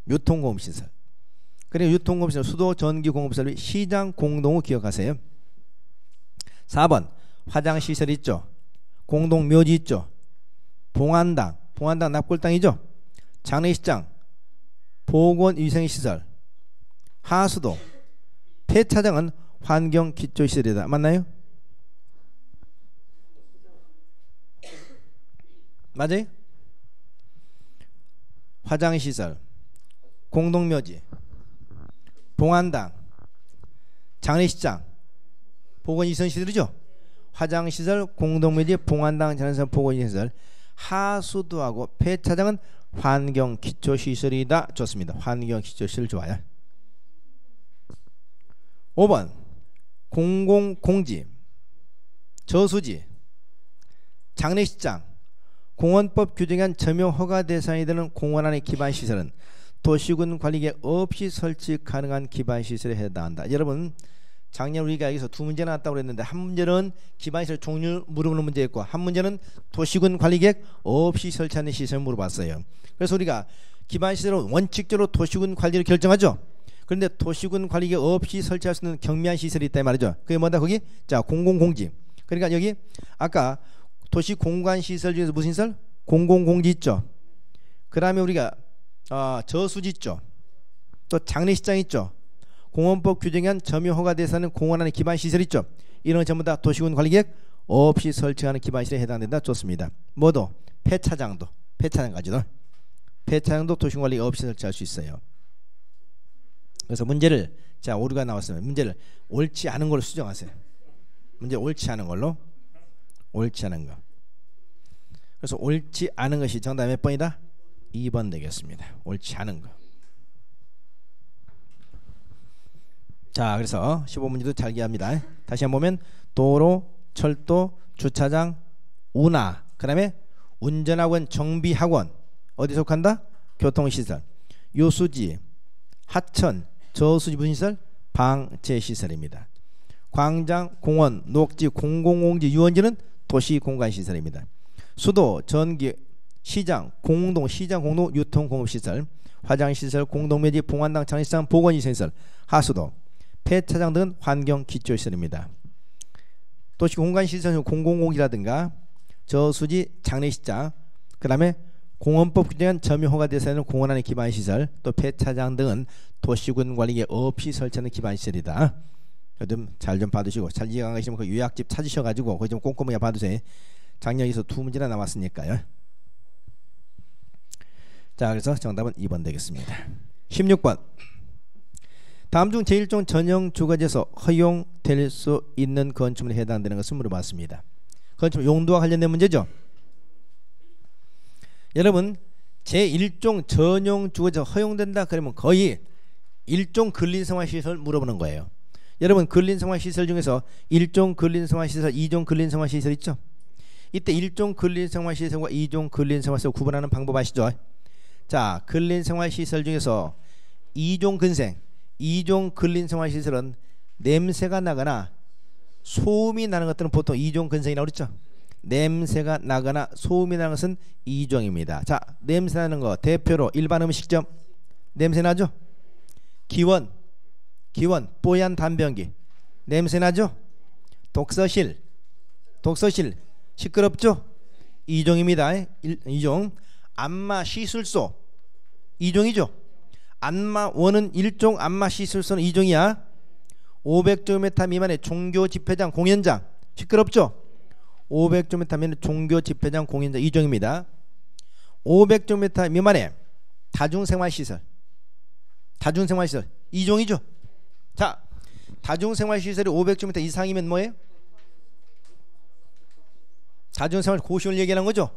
유통 공급 시설. 그리고 유통 공급 시설, 수도, 전기 공급 설비, 시장, 공동구 기억하세요. 4번 화장 시설 있죠. 공동 묘지 있죠. 봉안당, 봉안당 납골당이죠. 장례식장, 보건위생시설, 하수도, 폐차장은 환경기초시설이다. 맞나요? 맞아요? 화장시설, 공동묘지, 봉안당, 장례식장, 보건위생시설이죠. 화장시설, 공동묘지, 봉안당, 장례식장, 보건위생시설. 하수도하고 폐차장은 환경기초시설이다. 좋습니다. 환경기초시설 좋아요. 5번 공공공지, 저수지, 장례식장, 공원법 규정한 점용 허가 대상이 되는 공원 안의 기반시설은 도시군 관리계획 없이 설치 가능한 기반시설에 해당한다. 여러분 작년 우리가 여기서 두 문제 나왔다고 그랬는데 한 문제는 기반시설 종류 물어보는 문제였고 한 문제는 도시군 관리계획 없이 설치하는 시설 물어봤어요. 그래서 우리가 기반시설은 원칙적으로 도시군 관리를 결정하죠. 그런데 도시군 관리계획 없이 설치할 수 있는 경미한 시설이 있다 말이죠. 그게 뭐다 거기? 자, 공공공지. 그러니까 여기 아까 도시공간시설 중에서 무슨 시설? 공공공지 있죠. 그 다음에 우리가 저수지 있죠. 또 장례식장 있죠. 공원법 규정한 점유 허가 대상은 공원 안에 기반 시설 있죠. 이런 전부 다 도시군 관리계획 없이 설치하는 기반 시설에 해당된다. 좋습니다. 뭐도 폐차장도, 폐차장까지도, 폐차장도 도시군 관리계획 없이 설치할 수 있어요. 그래서 문제를 자 오류가 나왔으면 문제를 옳지 않은 걸로 수정하세요. 문제 옳지 않은 걸로, 옳지 않은 거. 그래서 옳지 않은 것이 정답 몇 번이다? 2번 되겠습니다. 옳지 않은 거. 자, 그래서 15문제도 잘 기합니다. 다시 한번 보면 도로, 철도, 주차장, 운하, 그 다음에 운전학원, 정비학원, 어디 속한다? 교통시설, 요수지, 하천, 저수지 무슨 시설? 방제시설입니다. 광장, 공원, 녹지, 공공공지, 유원지는 도시공간시설입니다. 수도, 전기, 시장, 공동, 유통공업시설, 화장시설, 공동묘지, 봉안당, 장례식장, 보건위생시설, 하수도, 폐차장 등은 환경기초시설입니다. 도시공간시설은 공공공지라든가 저수지, 장례식장, 그 다음에 공원법 규정한 점유허가 대상에는 공원 안의 기반시설, 또 폐차장 등은 도시군 관리계획 없이 설치하는 기반시설이다. 좀 잘 좀 봐두시고 잘 이해가 안 가시면 그 요약집 찾으셔가지고 그거 좀 꼼꼼하게 봐두세요. 작년에서 두 문제나 나왔으니까요. 자, 그래서 정답은 2번 되겠습니다. 16번 다음 중 제1종 전용 주거지에서 허용될 수 있는 건축물에 해당되는 것을 물어봤습니다. 건축물 용도와 관련된 문제죠. 여러분 제1종 전용 주거지가 허용된다 그러면 거의 1종 근린생활시설 물어보는 거예요. 여러분 근린생활시설 중에서 1종 근린생활시설, 2종 근린생활시설 있죠? 이때 1종 근린생활시설과 2종 근린생활시설 구분하는 방법 아시죠? 자, 근린생활시설 중에서 2종 근생, 2종 근린생활시설은 냄새가 나거나 소음이 나는 것들은 보통 2종 근생이라고 그랬죠? 냄새가 나거나 소음이 나는 것은 2종입니다. 자, 냄새 나는 거 대표로 일반 음식점 냄새 나죠? 기원, 뽀얀 담배연기 냄새 나죠? 독서실 시끄럽죠? 2종입니다. 2종. 안마 시술소 2종이죠. 안마원은 1종, 안마 시술소는 2종이야. 500제곱미터 미만의 종교 집회장 공연장 시끄럽죠? 500제곱미터 미만의 종교 집회장 공연장 2종입니다. 500제곱미터 미만의 다중생활시설 2종이죠. 자, 다중생활시설이 500제곱미터 이상이면 뭐예요? 다중생활 고시원을 얘기하는 거죠.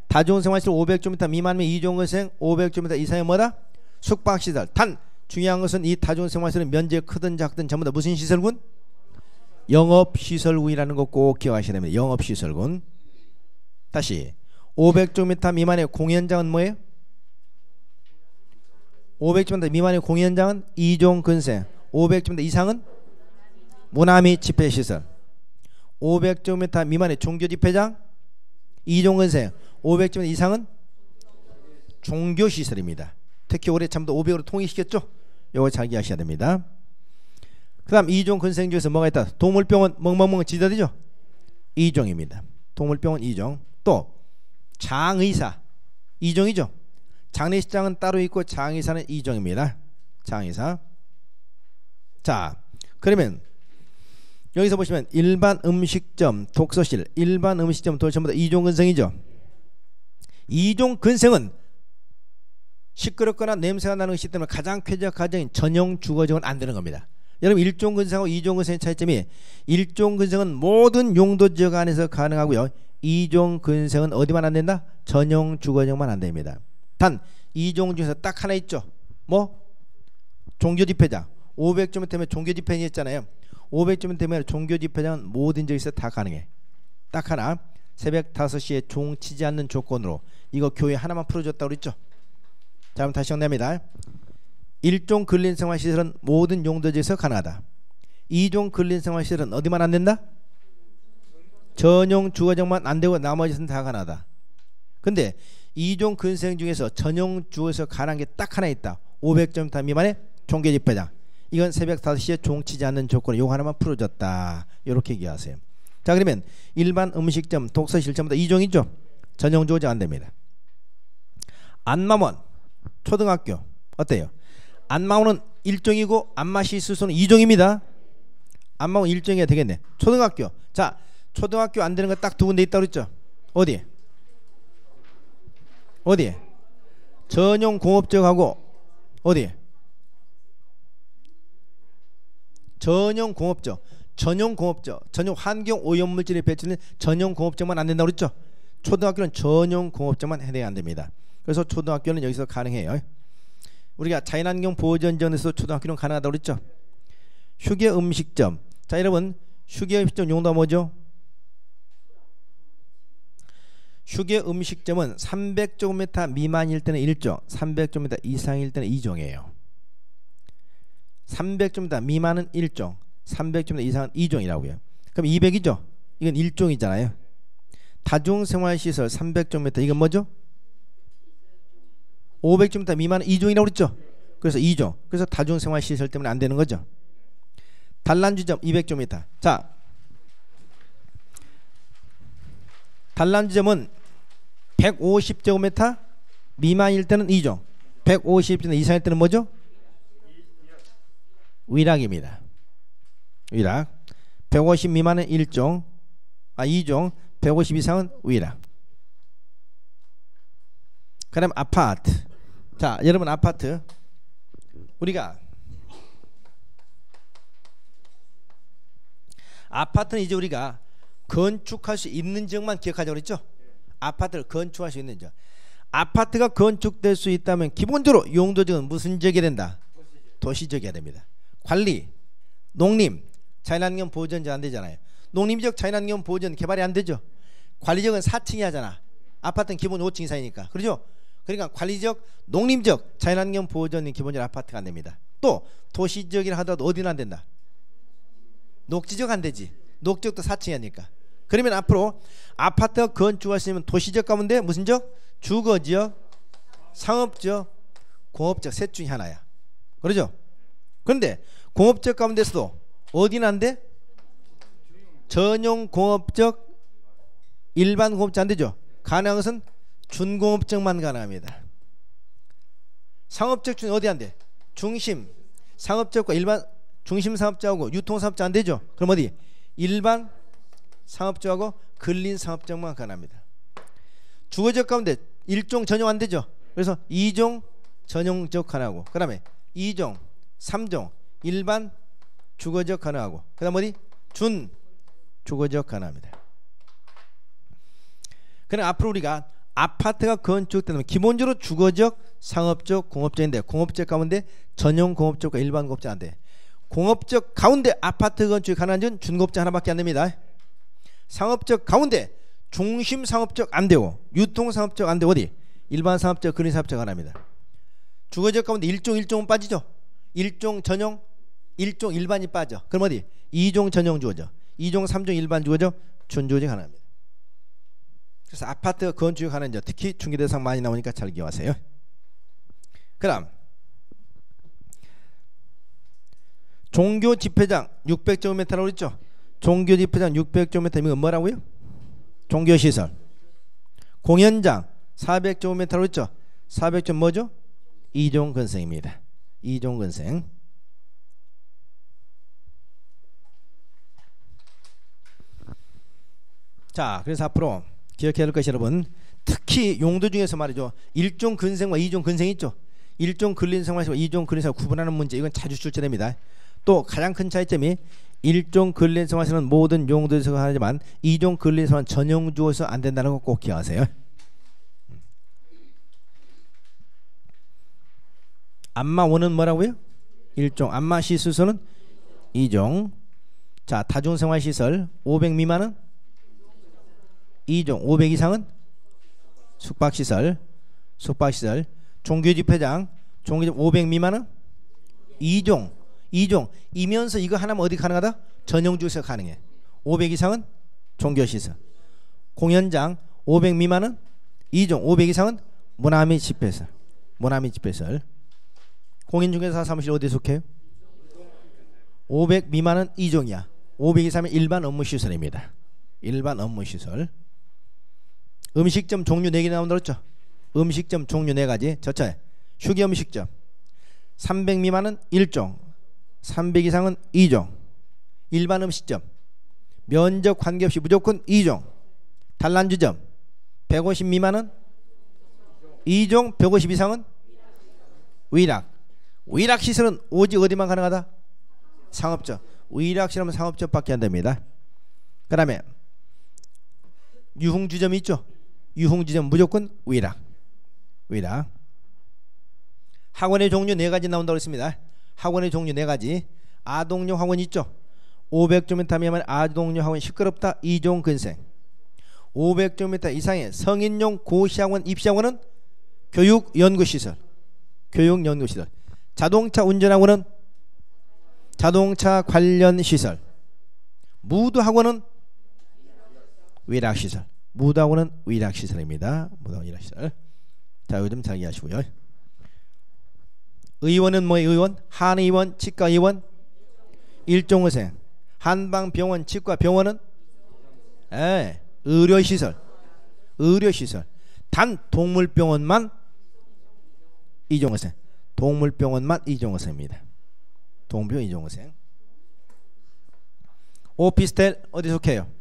다중생활시설 500제곱미터 미만이면 2종근생, 500제곱미터 이상이면 뭐다? 숙박시설. 단 중요한 것은 이 다중생활시설은 면적이 크든 작든 전부 다 무슨 시설군? 영업시설군이라는 거 꼭 기억하셔야 됩니다. 영업시설군. 다시 500제곱미터 미만의 공연장은 뭐예요? 500제곱미터 미만의 공연장은 2종 근생, 500제곱미터 이상은 문화 및 집회시설. 500제곱미터 미만의 종교집회장 2종 근생, 500제곱미터 이상은 종교시설입니다. 특히 올해 참도 500으로 통일시켰죠? 요거 잘 기억하셔야 됩니다. 그 다음 2종 근생 중에서 뭐가 있다? 동물병원 멍멍멍 지도되죠? 2종입니다. 동물병원 2종. 또 장의사 2종이죠. 장례식장은 따로 있고 장의사는 2종입니다. 장의사. 자, 그러면 여기서 보시면 일반 음식점, 독서실, 일반 음식점, 독서실 전부 다 2종 근생이죠. 2종 근생은 시끄럽거나 냄새가 나는 것이기 때문에 가장 쾌적 가정인 전용 주거지역은 안 되는 겁니다. 여러분 1종 근생하고 2종 근생의 차이점이 1종 근생은 모든 용도지역 안에서 가능하고요. 2종 근생은 어디만 안 된다? 전용 주거지역만 안 됩니다. 단 2종 중에서 딱 하나 있죠. 뭐? 종교집회장. 500점 때문에 종교집회장이 있잖아요. 500점 때문에 종교집회장은 모든 지역에서 다 가능해. 딱 하나. 새벽 5시에 종 치지 않는 조건으로 이거 교회 하나만 풀어줬다고 그랬죠. 자, 그럼 다시 정리합니다. 1종 근린생활시설은 모든 용도지에서 가능하다. 2종 근린생활시설은 어디만 안 된다? 전용 주거지역만 안 되고 나머지는 다 가능하다. 근데 2종 근생 중에서 전용 주거에서 가능한 게 딱 하나 있다. 500점 미만의 종교집회장. 이건 새벽 5시에 종 치지 않는 조건으로 요거 하나만 풀어줬다. 이렇게 얘기하세요. 자, 그러면 일반 음식점, 독서실 전부 다 2종이죠. 전용 주거지역 안 됩니다. 안마원 초등학교 어때요? 안마원은 1종이고 안마시술소는 2종입니다. 안마원 1종이야 되겠네. 초등학교. 자, 초등학교 안 되는 거 딱 두 군데 있다고 그랬죠. 어디? 전용 공업적하고 어디? 전용 공업적. 전용 환경 오염물질이 배출된 전용 공업적만 안 된다고 그랬죠. 초등학교는 전용 공업적만 해내야 안 됩니다. 그래서 초등학교는 여기서 가능해요. 우리가 자연환경 보전전에서 초등학교는 가능하다고 그랬죠. 휴게 음식점. 자, 여러분 휴게 음식점 용도가 뭐죠? 휴게 음식점은 300제곱미터 미만일 때는 1종, 300제곱미터 이상일 때는 2종이에요. 300제곱미터 미만은 1종, 300제곱미터 이상은 2종이라고요. 그럼 200이죠? 이건 1종이잖아요. 다중생활시설 300제곱미터 이건 뭐죠? 500제곱미터 미만은 2종이라고 그랬죠? 그래서 2종. 그래서 다중생활시설 때문에 안 되는 거죠. 단란주점 200제곱미터. 자, 단란주점은 150제곱미터 미만일 때는 2종, 150제곱미터 이상일 때는 뭐죠? 위락입니다. 위락. 150 미만은 1종, 2종, 150 이상은 위락. 그 다음 아파트. 자, 여러분 아파트 우리가 아파트는 이제 우리가 건축할 수 있는 지역만 기억하자고 그랬죠. 아파트를 건축할 수 있는 지역. 아파트가 건축될 수 있다면 기본적으로 용도적은 무슨 지역이 된다? 도시지역이어야 됩니다. 관리, 농림, 자연환경 보존 안 되잖아요. 농림지역 자연환경 보존 개발이 안 되죠. 관리지역은 4층이 하잖아. 아파트는 기본 5층 이상이니까. 그렇죠? 그러니까 관리지역, 농림지역, 자연환경 보존은 기본적으로 아파트가 안 됩니다. 또 도시지역이라 하더라도 어디는 안 된다? 녹지지역 안 되지. 녹지역도 4층이 하니까. 그러면 앞으로 아파트가 건축하시면 도시지역 가운데 무슨 지역? 주거지역, 상업지역, 공업지역 셋 중에 하나야. 그러죠? 그런데 공업지역 가운데서도 어디는 안 돼? 전용 공업지역, 일반 공업지역 안 되죠? 가능한 것은 준공업지역만 가능합니다. 상업지역 중에 어디 안 돼? 중심 상업지역과 일반 중심 상업지역하고 유통 상업지역 안 되죠? 그럼 어디? 일반 상업지역하고 근린 상업지역만 가능합니다. 주거지역 가운데 1종 전용 안 되죠? 그래서 2종 전용 지역 가능하고, 그 다음에 2종, 3종 일반 주거지역 가능하고, 그 다음 어디? 준 주거지역 가능합니다. 그럼 앞으로 우리가 아파트가 건축되면 기본적으로 주거지역, 상업지역, 공업지역인데 공업지역 가운데 전용 공업지역과 일반 공업지역 안 돼. 공업지역 가운데 아파트 건축이 가능한 지는 준공업지역 하나밖에 안 됩니다. 상업지역 가운데 중심 상업지역 안 되고 유통 상업지역 안 되고 어디? 일반 상업지역, 근린 상업지역 하나입니다. 주거지역 가운데 1종은 빠지죠. 1종 전용, 1종 일반이 빠져. 그럼 어디? 2종 전용 주거지역, 2종 3종 일반 주거지역, 준주거지역 하나입니다. 그래서 아파트 건축이 가는 지 특히 중개 대상 많이 나오니까 잘 기억하세요. 그다음 종교 집회장 600제곱미터라고 그랬죠. 종교 집회장 600제곱미터 이건 뭐라고요? 종교시설. 공연장 400제곱미터라고 그랬죠. 400제곱 뭐죠? 2종 건생입니다. 2종 건생. 자, 그래서 앞으로 기억해야 할 것이 여러분, 특히 용도 중에서 말이죠, 1종 근생과 2종 근생이 있죠. 1종 근린생활과 2종 근린생활 구분하는 문제, 이건 자주 출제됩니다. 또 가장 큰 차이점이 1종 근린생활에서는 모든 용도에서 하지만 2종 근린생활은 전용주어서 안 된다는 거 꼭 기억하세요. 안마원은 뭐라고요? 1종. 안마시술소는 2종. 자, 다중생활시설 500 미만은 2종. 500 이상은 숙박시설. 숙박시설. 종교집회장 500 미만은 2종. 2종. 이면서 이거 하나면 어디 가능하다? 전용주에서 가능해. 500 이상은 종교시설. 공연장 500 미만은 2종. 500 이상은 모나미 집회설. 모나미 집회설. 공인중개사 사무실 어디에 속해요? 500 미만은 2종이야. 500 이상은 일반 업무시설입니다. 일반 업무시설. 음식점 종류 4개 나온다 그랬죠? 음식점 종류 4가지. 저차에 휴게음식점 300 미만은 1종, 300 이상은 2종. 일반 음식점 면적 관계없이 무조건 2종. 단란주점 150 미만은 2종, 150 이상은 위락. 위락시설은 오직 어디만 가능하다? 상업적. 위락시설은 상업적밖에 안 됩니다. 그 다음에 유흥주점이 있죠. 유흥주점 무조건 위락. 위락. 학원의 종류 4가지 나온다고 했습니다. 학원의 종류 4가지. 아동용 학원 있죠. 500제곱미터 미만 아동용 학원 시끄럽다 2종 근생. 500제곱미터 이상의 성인용 고시학원 입시학원은 교육연구시설. 교육연구시설. 자동차 운전학원은 자동차 관련 시설. 무도학원은 위락시설. 무도학원은 위락시설입니다. 무도학원 위락시설. 자, 이거 좀 잘 이해하시고요. 의원은 뭐예요? 의원? 한의원, 치과의원, 일종의생. 한방병원, 치과병원은 의료시설. 의료시설. 단 동물병원만 이종의생. 동물병원만 이종의생입니다. 동물병원 이종의생. 오피스텔 어디 속해요?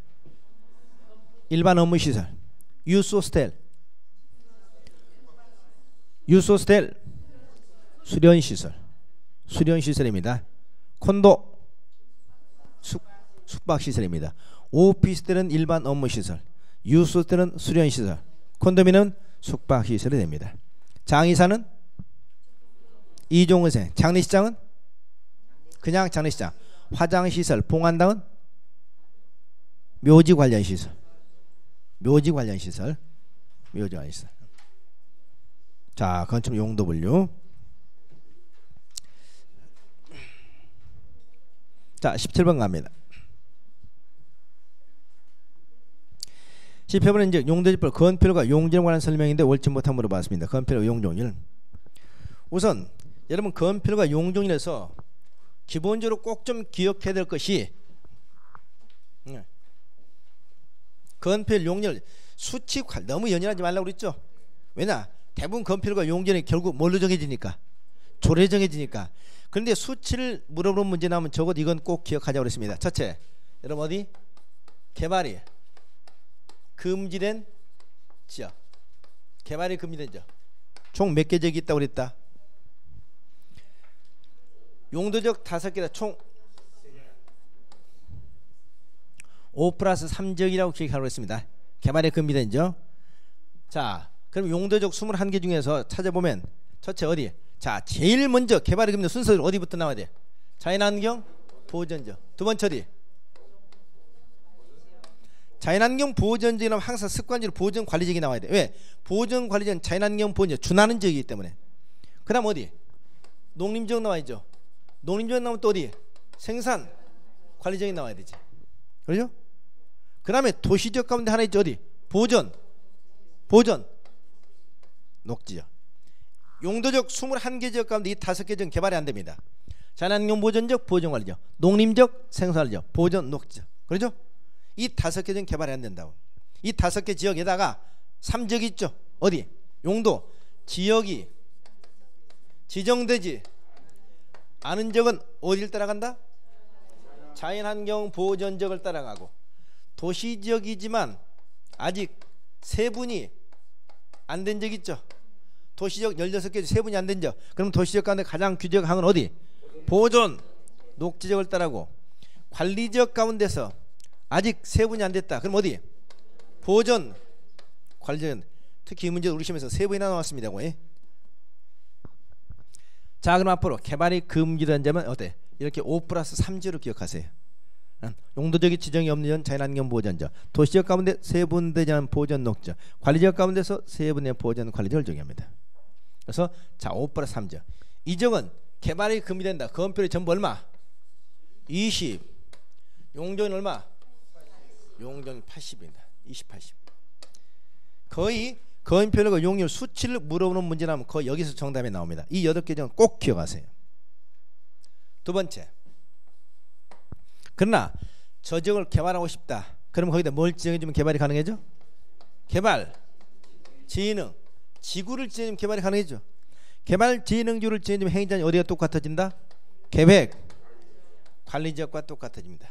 일반 업무시설. 유소스텔. 유소스텔 수련시설. 수련시설입니다. 콘도 숙박시설입니다. 오피스텔은 일반 업무시설, 유소스텔은 수련시설, 콘도미는 숙박시설이 됩니다. 장의사는 이종의생. 장례식장은 그냥 장례식장. 화장시설, 봉안당은 묘지 관련 시설. 묘지 관련 시설. 묘지 관련 시설. 자, 건축 용도 분류. 자, 17번 갑니다. 18번은 이제 용도집법 건폐율과 용적에 관한 설명인데 옳지 못한 물어봤습니다. 건폐율과 용적률. 우선 여러분 건폐율과 용적률에서 기본적으로 꼭 좀 기억해야 될 것이 건폐율, 용적률 수치 너무 연연하지 말라고 그랬죠. 왜냐? 대부분 건폐율과 용적률이 결국 뭘로 정해지니까? 조례 정해지니까. 그런데 수치를 물어보는 문제 나오면 적어도 이건 꼭 기억하자고 그랬습니다. 첫째, 여러분 어디? 개발이 금지된 지역. 개발이 금지된 지역. 총 몇 개 지역이 있다고 그랬다? 용도적 5개라 총 5+3지역이라고 기억하라고 했습니다. 개발이 금지된 지역. 자, 그럼 용도적 21개 중에서 찾아보면 첫째 어디? 자, 제일 먼저 개발이 금지된 순서를 어디부터 나와야 돼? 자연환경 보호전적. 두 번째 어디? 자연환경 보호전적이라면 항상 습관적으로 보호전관리지역이 나와야 돼. 왜? 보호전관리지역은 자연환경 보호전적 준하는 지역이기 때문에. 그 다음 어디? 농림지역 나와야죠. 농림지역 나오면 또 어디? 생산관리지역이 나와야 되지. 그렇죠? 그 다음에 도시지역 가운데 하나 있죠. 어디? 보전 녹지역. 용도적 21개 지역 가운데 이 5개 지역은 개발이 안 됩니다. 자연환경 보전적, 보전관리지역, 농림적, 생산관리지역, 보전 녹지역. 그렇죠? 이 5개 지역은 개발이 안 된다고. 이 5개 지역에다가 3지역이 있죠. 어디? 용도 지역이 지정되지 않은 지역은 어디를 따라간다? 자연환경 보전지역을 따라가고, 도시지역이지만 아직 세분이 안 된 지역 있죠. 도시지역 16개 세분이 안 된 지역. 그럼 도시지역 가운데 가장 규제가 강은 어디? 보존 녹지지역을 따라고, 관리지역 가운데서 아직 세분이 안 됐다. 그럼 어디? 보존 관리지역. 특히 이 문제 우리 시험에서 세 번이나 나왔습니다. 자, 그럼 앞으로 개발이 금지된 점은 어때? 이렇게 5+3지로 기억하세요. 용도적인 지정이 없는 자연환경 보전지역, 도시지역 가운데 세분되지 않은 보전 녹지역, 관리지역 가운데서 세분의 보전 관리지역을 정의합니다. 그래서 자, 5+3지역. 이 지역은 개발이 금지된다. 건폐율이 전부 얼마? 20. 용적은 얼마? 용적은 80입니다. 20, 80. 거의 건폐율과 용률 수치를 물어보는 문제 나오면 거의 여기서 정답이 나옵니다. 이 8개 지역은 꼭 기억하세요. 두 번째, 그러나 저 지역을 개발하고 싶다. 그러면 거기다 뭘 지정해주면 개발이 가능해져? 개발, 지능, 지구를 지정해주면 개발이 가능해져. 개발 지능지구를 지정해주면 행위자는 어디가 똑같아진다? 계획, 관리지역과 똑같아집니다.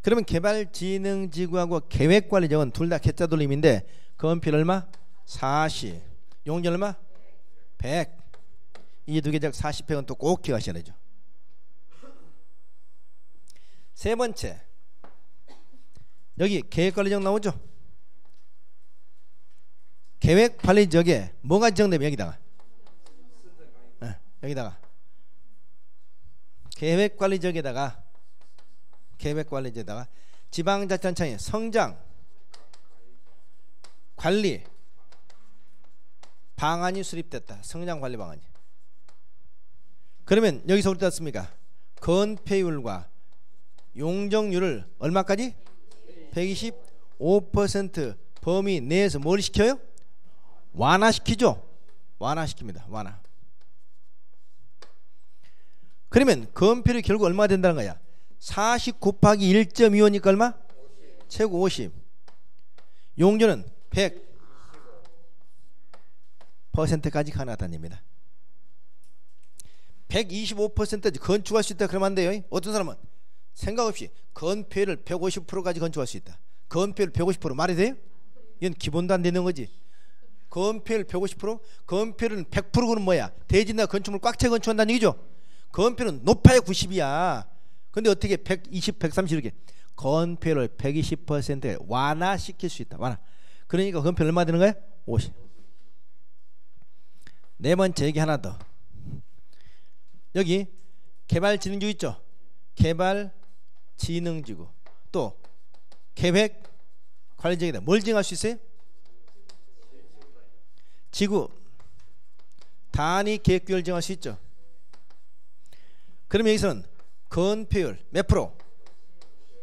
그러면 개발 지능지구하고 계획관리지역은 둘 다 개자 돌림인데 건폐율 얼마? 40. 용적 얼마? 100. 이 두 개 지역 40, 100은 또 꼭 기억하셔야 되죠. 세 번째, 여기 계획관리지역 나오죠? 계획관리지역에 뭐가 지정되면 여기다가 여기다가 계획관리지역에다가 지방자치단체의 성장 관리 방안이 수립됐다. 성장관리 방안이. 그러면 여기서 어떻게 땄습니까? 건폐율과 용적률을 얼마까지? 125% 범위 내에서 뭘 시켜요? 완화시키죠. 완화시킵니다. 완화. 그러면 건폐율이 결국 얼마 된다는 거야? 40 곱하기 1.25니까 얼마? 최고 50. 용적은 100%까지 가능하다는 얘기입니다. 125%까지 건축할 수 있다 그러면 안 돼요. 어떤 사람은 생각 없이 건폐율을 150%까지 건축할 수 있다. 건폐율 150% 말이 돼요? 이건 기본도 안 되는 거지. 건폐율 150%? 건폐율은 100%는 뭐야? 대지나 건축물 꽉 채 건축한다는 얘기죠. 건폐율은 높아야 90이야. 근데 어떻게 120, 130 이렇게 건폐율을 120%에 완화시킬 수 있다. 완화. 그러니까 건폐율 얼마 되는 거야? 50. 네 번째 얘기 하나 더. 여기 개발진흥지구 있죠. 개발진흥지구 또 계획관리지역이다. 뭘 지정할 수 있어요? 지구 단위 계획규율 정할 수 있죠. 그럼 여기서는 건폐율 몇 프로?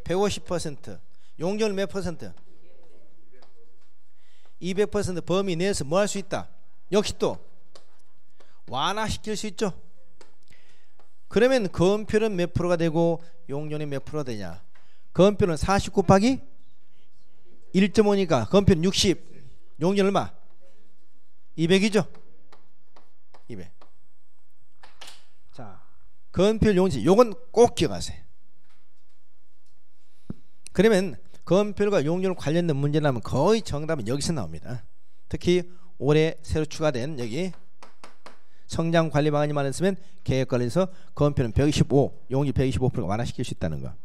150%. 용적률 몇 퍼센트? 200% 범위 내에서 뭐 할 수 있다? 역시 또 완화시킬 수 있죠. 그러면 건폐율은 몇 프로가 되고 용적률이 몇 프로가 되냐? 건폐율은 40 곱하기 1.5니까 건폐율은 60. 용적률 얼마? 200이죠. 200. 자, 건폐율 용지 요건 꼭 기억하세요. 그러면 건폐율과 용적률 관련된 문제라면 거의 정답은 여기서 나옵니다. 특히 올해 새로 추가된 여기 성장 관리 방안이만 했으면 계획관리에서 건폐율은 125, 용지 125%가 완화시킬 수 있다는 거.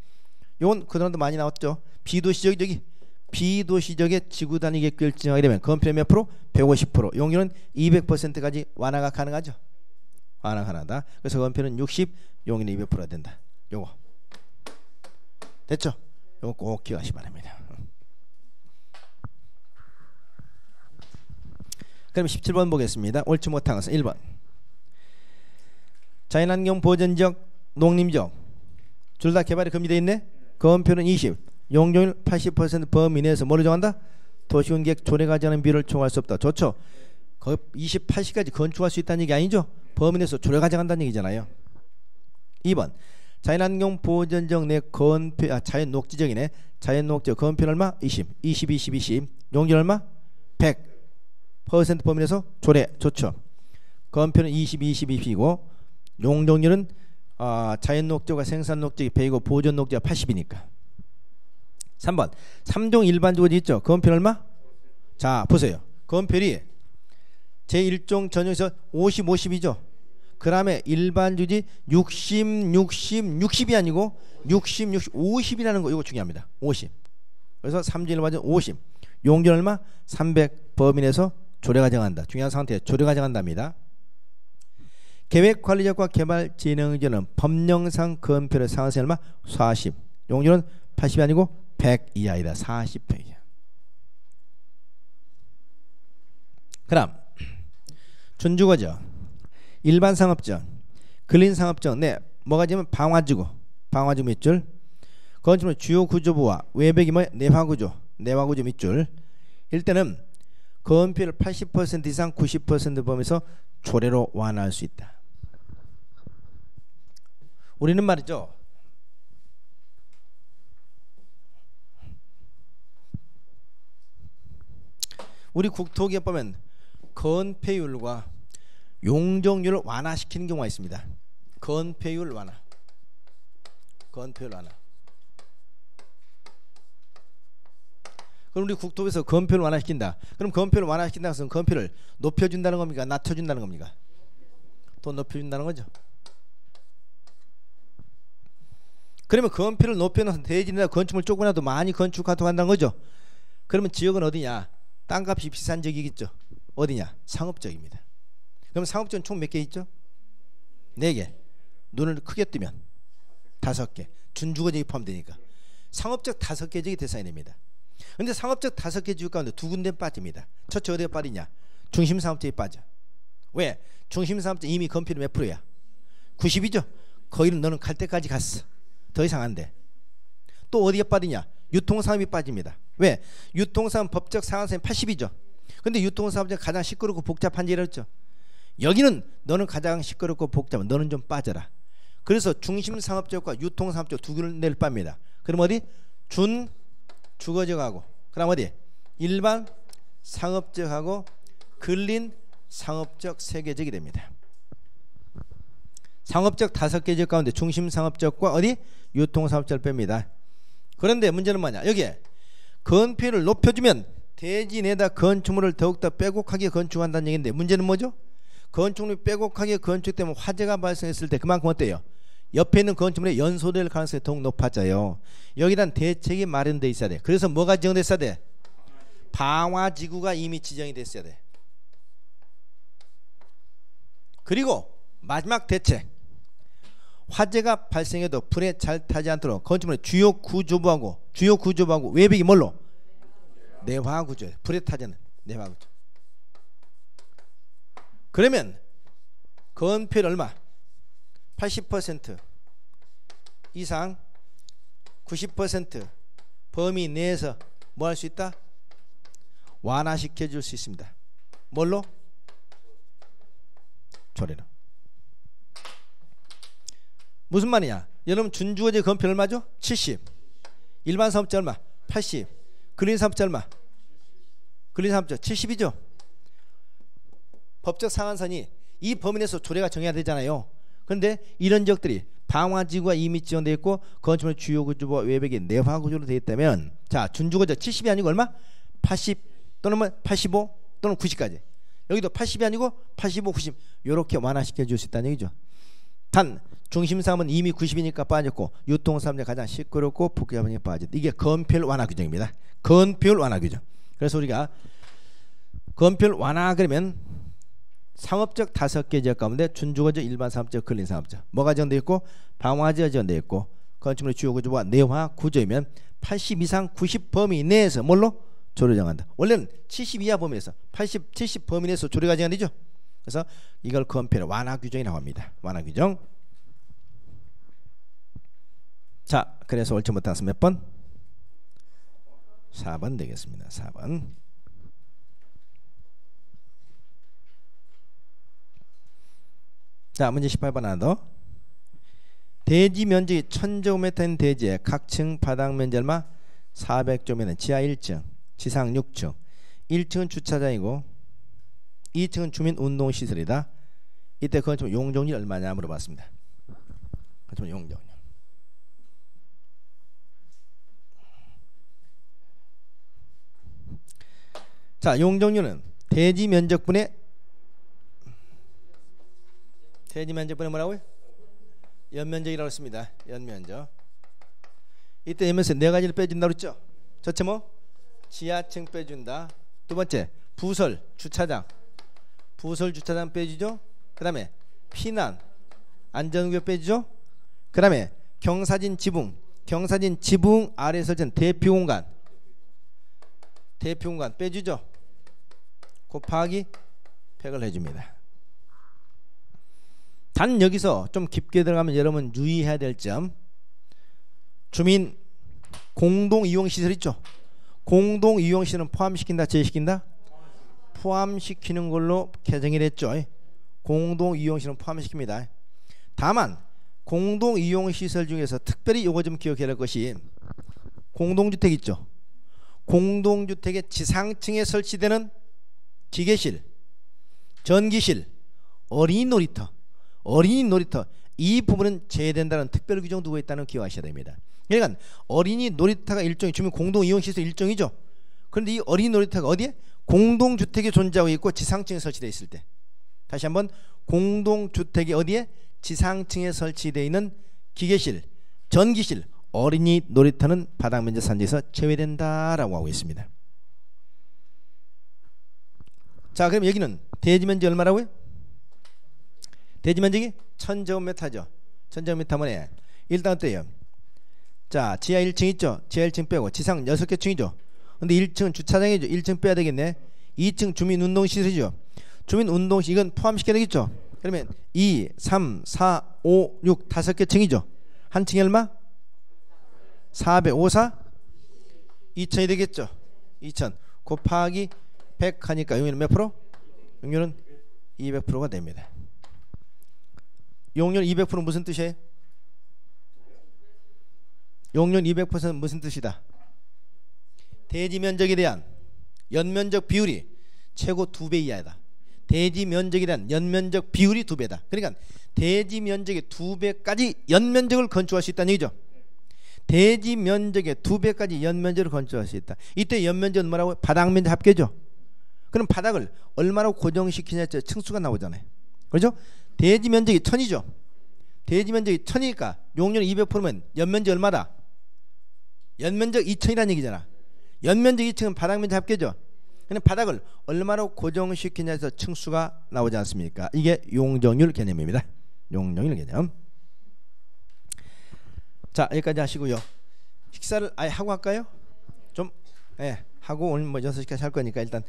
요건 그동안도 많이 나왔죠. 비도시적 여기 비도시적의 지구 단위 계획을 지정하게 되면 건폐율 몇 프로? 150%. 용적률은 200%까지 완화가 가능하죠. 완화 가능하다. 그래서 건폐율은 60, 용적률은 200%가 된다. 요거 됐죠? 요거 꼭 기억하시기 바랍니다. 그럼 17번 보겠습니다. 옳지 못한 것은 1번 자연환경 보전지역 농림지역 둘 다 개발이 금지되어 있네. 건폐율은 20, 용적률 80% 범위 내에서 뭐를 정한다? 도시군계획 조례가 하는 비율을 초과할 수 없다. 좋죠. 거의 28시까지 건축할 수 있다는 얘기 아니죠. 범위 내에서 조례가 정한다는 얘기잖아요. 2번 자연환경 보전지역 내 건폐 자연녹지지역이네. 자연녹지역 건폐율 얼마? 20, 20, 20, 20. 용적률 얼마? 100% 범위 내에서 조례. 좋죠. 건폐율은 20, 20, 20이고 용적률은 자연녹지역과 생산녹지역이 100이고 보전녹지역이 80이니까. 3번 3종 일반주거지 있죠. 건폐율 얼마? 자 보세요. 건폐율이 제1종 전용에서 50, 50이죠. 그 다음에 일반주지 60, 60, 60이 아니고 60, 60, 50이라는 거 이거 중요합니다. 50. 그래서 3종 일반주지 50. 용적률 얼마? 300 범위 내에서 조례가 정한다. 중요한 상태에 조례가 정한답니다. 계획관리지역과 개발진흥지역은 법령상 건폐율의 상한선이 얼마? 40. 용적률은 80이 아니고 100 이하이다. 40평이야. 그 다음 준주거지역 일반상업지역 근린상업지역 네 뭐가 지면 방화지구 방화지구 밑줄 건축물 주요 구조부와 외벽이 뭐 내화구조 내화구조 밑줄 일때는 건폐율 80% 이상 90% 범위에서 조례로 완화할 수 있다. 우리는 말이죠. 우리 국토기에 보면 건폐율과 용적률을 완화시키는 경우가 있습니다. 건폐율 완화. 건폐율 완화. 그럼 우리 국토부에서 건폐율 완화시킨다. 그럼 건폐율 완화시킨다는 것은 건폐율을 높여준다는 겁니까? 낮춰준다는 겁니까? 더 높여준다는 거죠. 그러면 건폐율을 높여놔서 대지나 건축물 조금이라도 많이 건축하도록 한다는 거죠. 그러면 지역은 어디냐? 땅값이 비싼 지역이겠죠. 어디냐? 상업지역입니다. 그럼 상업지역은 총 몇 개 있죠? 4개. 눈을 크게 뜨면 5개. 준주거지역이 포함되니까 상업지역 5개 지역이 대상이 됩니다. 근데 상업지역 5개 지역 가운데 2군데 빠집니다. 첫째 어디가 빠지냐? 중심상업지역이 빠져. 왜? 중심상업지역 이미 건폐율 몇 프로야? 90이죠? 거기는 너는 갈 때까지 갔어. 더 이상 안 돼. 또 어디가 빠지냐? 유통사업이 빠집니다. 왜? 유통사업 법적 상한선이 80이죠. 근데 유통사업은 가장 시끄럽고 복잡한 지였죠. 여기는 너는 가장 시끄럽고 복잡한 너는 좀 빠져라. 그래서 중심상업지역과 유통상업지역 두 군데를 빱니다. 그럼 어디? 준주거지역하고 그 다음 어디? 일반 상업지역하고 근린상업지역 3개 지역이 됩니다. 상업지역 5개 지역 가운데 중심상업지역과 어디? 유통상업지역을 뺍니다. 그런데 문제는 뭐냐? 여기에 건폐율을 높여주면 대지 내다 건축물을 더욱더 빼곡하게 건축한다는 얘기인데 문제는 뭐죠? 건축물이 빼곡하게 건축되면 화재가 발생했을 때 그만큼 어때요? 옆에 있는 건축물에 연소될 가능성이 더욱 높아져요. 여기에 대한 대책이 마련되어 있어야 돼. 그래서 뭐가 지정되어 있어야 돼? 방화지구가 이미 지정이 됐어야 돼. 그리고 마지막 대책, 화재가 발생해도 불에 잘 타지 않도록 건축물의 주요 구조부하고 외벽이 뭘로? 내화구조. 불에 타지 않는 내화구조. 그러면 건폐율 얼마? 80% 이상 90% 범위 내에서 뭐 할 수 있다? 완화시켜 줄 수 있습니다. 뭘로? 조례로. 무슨 말이냐? 여러분 준주거제 건폐율 얼마죠? 70. 일반 사업자 얼마? 80. 근린 사업자 얼마? 근린 사업자 70이죠. 법적 상한선이 이 범위 내에서 조례가 정해야 되잖아요. 그런데 이런 지역들이 방화지구가 이미 지정되어 있고 건축물의 주요 구조부와 외벽이 내화 구조로 되어 있다면, 자 준주거제 70이 아니고 얼마? 80 또는 뭐 85 또는 90까지. 여기도 80이 아니고 85, 90 이렇게 완화시켜 줄 수 있다는 얘기죠. 단 중심사업은 이미 90이니까 빠졌고 유통사업이 가장 시끄럽고 복잡하니까 빠졌다. 이게 건폐율 완화 규정입니다. 건폐율 완화 규정. 그래서 우리가 건폐율 완화 그러면 상업적 5개 지역 가운데 준주거제, 일반 사업적, 근린 사업적 뭐가 지정되어 있고 방화지가 지정되어 있고 건축물의 주요 구조와 내화 구조이면 80 이상 90 범위 내에서 뭘로? 조례 정한다. 원래는 70 이하 범위 내에서 80, 70 범위 내에서 조례가 정한되죠. 그래서 이걸 건폐율 완화 규정이라고 합니다. 완화 규정. 자, 그래서 옳지 못한 몇 번? 4번 되겠습니다. 4번. 자, 문제 18번 하나 더. 대지 면적이 1000제곱미터인 대지의 각층 바닥 면적 얼마? 400제곱미터. 지하 1층, 지상 6층. 1층은 주차장이고 2층은 주민운동시설이다. 이때 건축물 용적률 얼마냐 물어봤습니다. 건축물 용적률. 자, 용적률은 대지 면적분의 뭐라고요? 연면적이라고 했습니다. 연면적. 이때 연면적 네 가지를 빼준다고 했죠. 첫째 뭐? 지하층 빼준다. 두 번째 부설 주차장 빼주죠. 그 다음에 피난 안전구역 빼주죠. 그 다음에 경사진 지붕 아래에 설치한 대피공간 빼주죠. 곱하기 100을 해줍니다. 단 여기서 좀 깊게 들어가면 여러분 유의해야 될 점, 주민 공동이용시설 있죠. 공동이용시설은 포함시킨다 제외시킨다? 포함시키는 걸로 개정이 됐죠. 공동이용시설은 포함시킵니다. 다만 공동이용시설 중에서 특별히 요거 좀 기억해야 할 것이 공동주택 있죠. 공동주택의 지상층에 설치되는 기계실, 전기실, 어린이 놀이터 이 부분은 제외된다는 특별 규정 두고 있다는 거 기억하셔야 됩니다. 그러니까 어린이 놀이터가 일종의 주민 공동이용시설 일종이죠. 그런데 이 어린이 놀이터가 어디에? 공동주택에 존재하고 있고 지상층에 설치되어 있을 때, 다시 한번 공동주택이 어디에? 지상층에 설치되어 있는 기계실, 전기실, 어린이 놀이터는 바닥면적 산지에서 제외된다라고 하고 있습니다. 자, 그럼 여기는 대지면적이 얼마라고요? 대지면적이 1000제곱미터죠. 1000제곱미터면 일단 어때요? 자, 지하 1층 있죠. 지하 1층 빼고 지상 6개 층이죠. 근데 1층은 주차장이죠. 1층 빼야 되겠네. 2층 주민운동시설이죠. 주민운동시설 이건 포함시켜야 되겠죠. 그러면 2, 3, 4, 5, 6 5개 층이죠. 한 층이 얼마? 400, 5, 4? 2000이 되겠죠. 2000 곱하기 100 하니까 용률은 몇 프로? 용률은 200%가 됩니다. 용률 200%는 무슨 뜻이에요? 용률 200%는 무슨 뜻이다? 대지 면적에 대한 연면적 비율이 최고 2배 이하다. 대지 면적에 대한 연면적 비율이 2배다. 그러니까 대지 면적의 2배까지 연면적을 건축할 수 있다는 얘기죠. 대지 면적의 2배까지 연면적을 건축할 수 있다. 이때 연면적은 뭐라고? 바닥 면적 합계죠. 그럼 바닥을 얼마나 고정시키냐에 층수가 나오잖아요. 그렇죠? 대지 면적이 1000이죠. 대지 면적이 1000이니까 용률 200%면 연면적 얼마다? 연면적 2000이라는 얘기잖아. 연면적 2000은 바닥 면적 합계죠. 근데 바닥을 얼마로 고정시키냐 해서 층수가 나오지 않습니까? 이게 용적률 개념입니다. 용적률 개념. 자, 여기까지 하시고요. 식사를 아예 하고 할까요? 좀 하고 오늘 뭐 6시까지 할 거니까 일단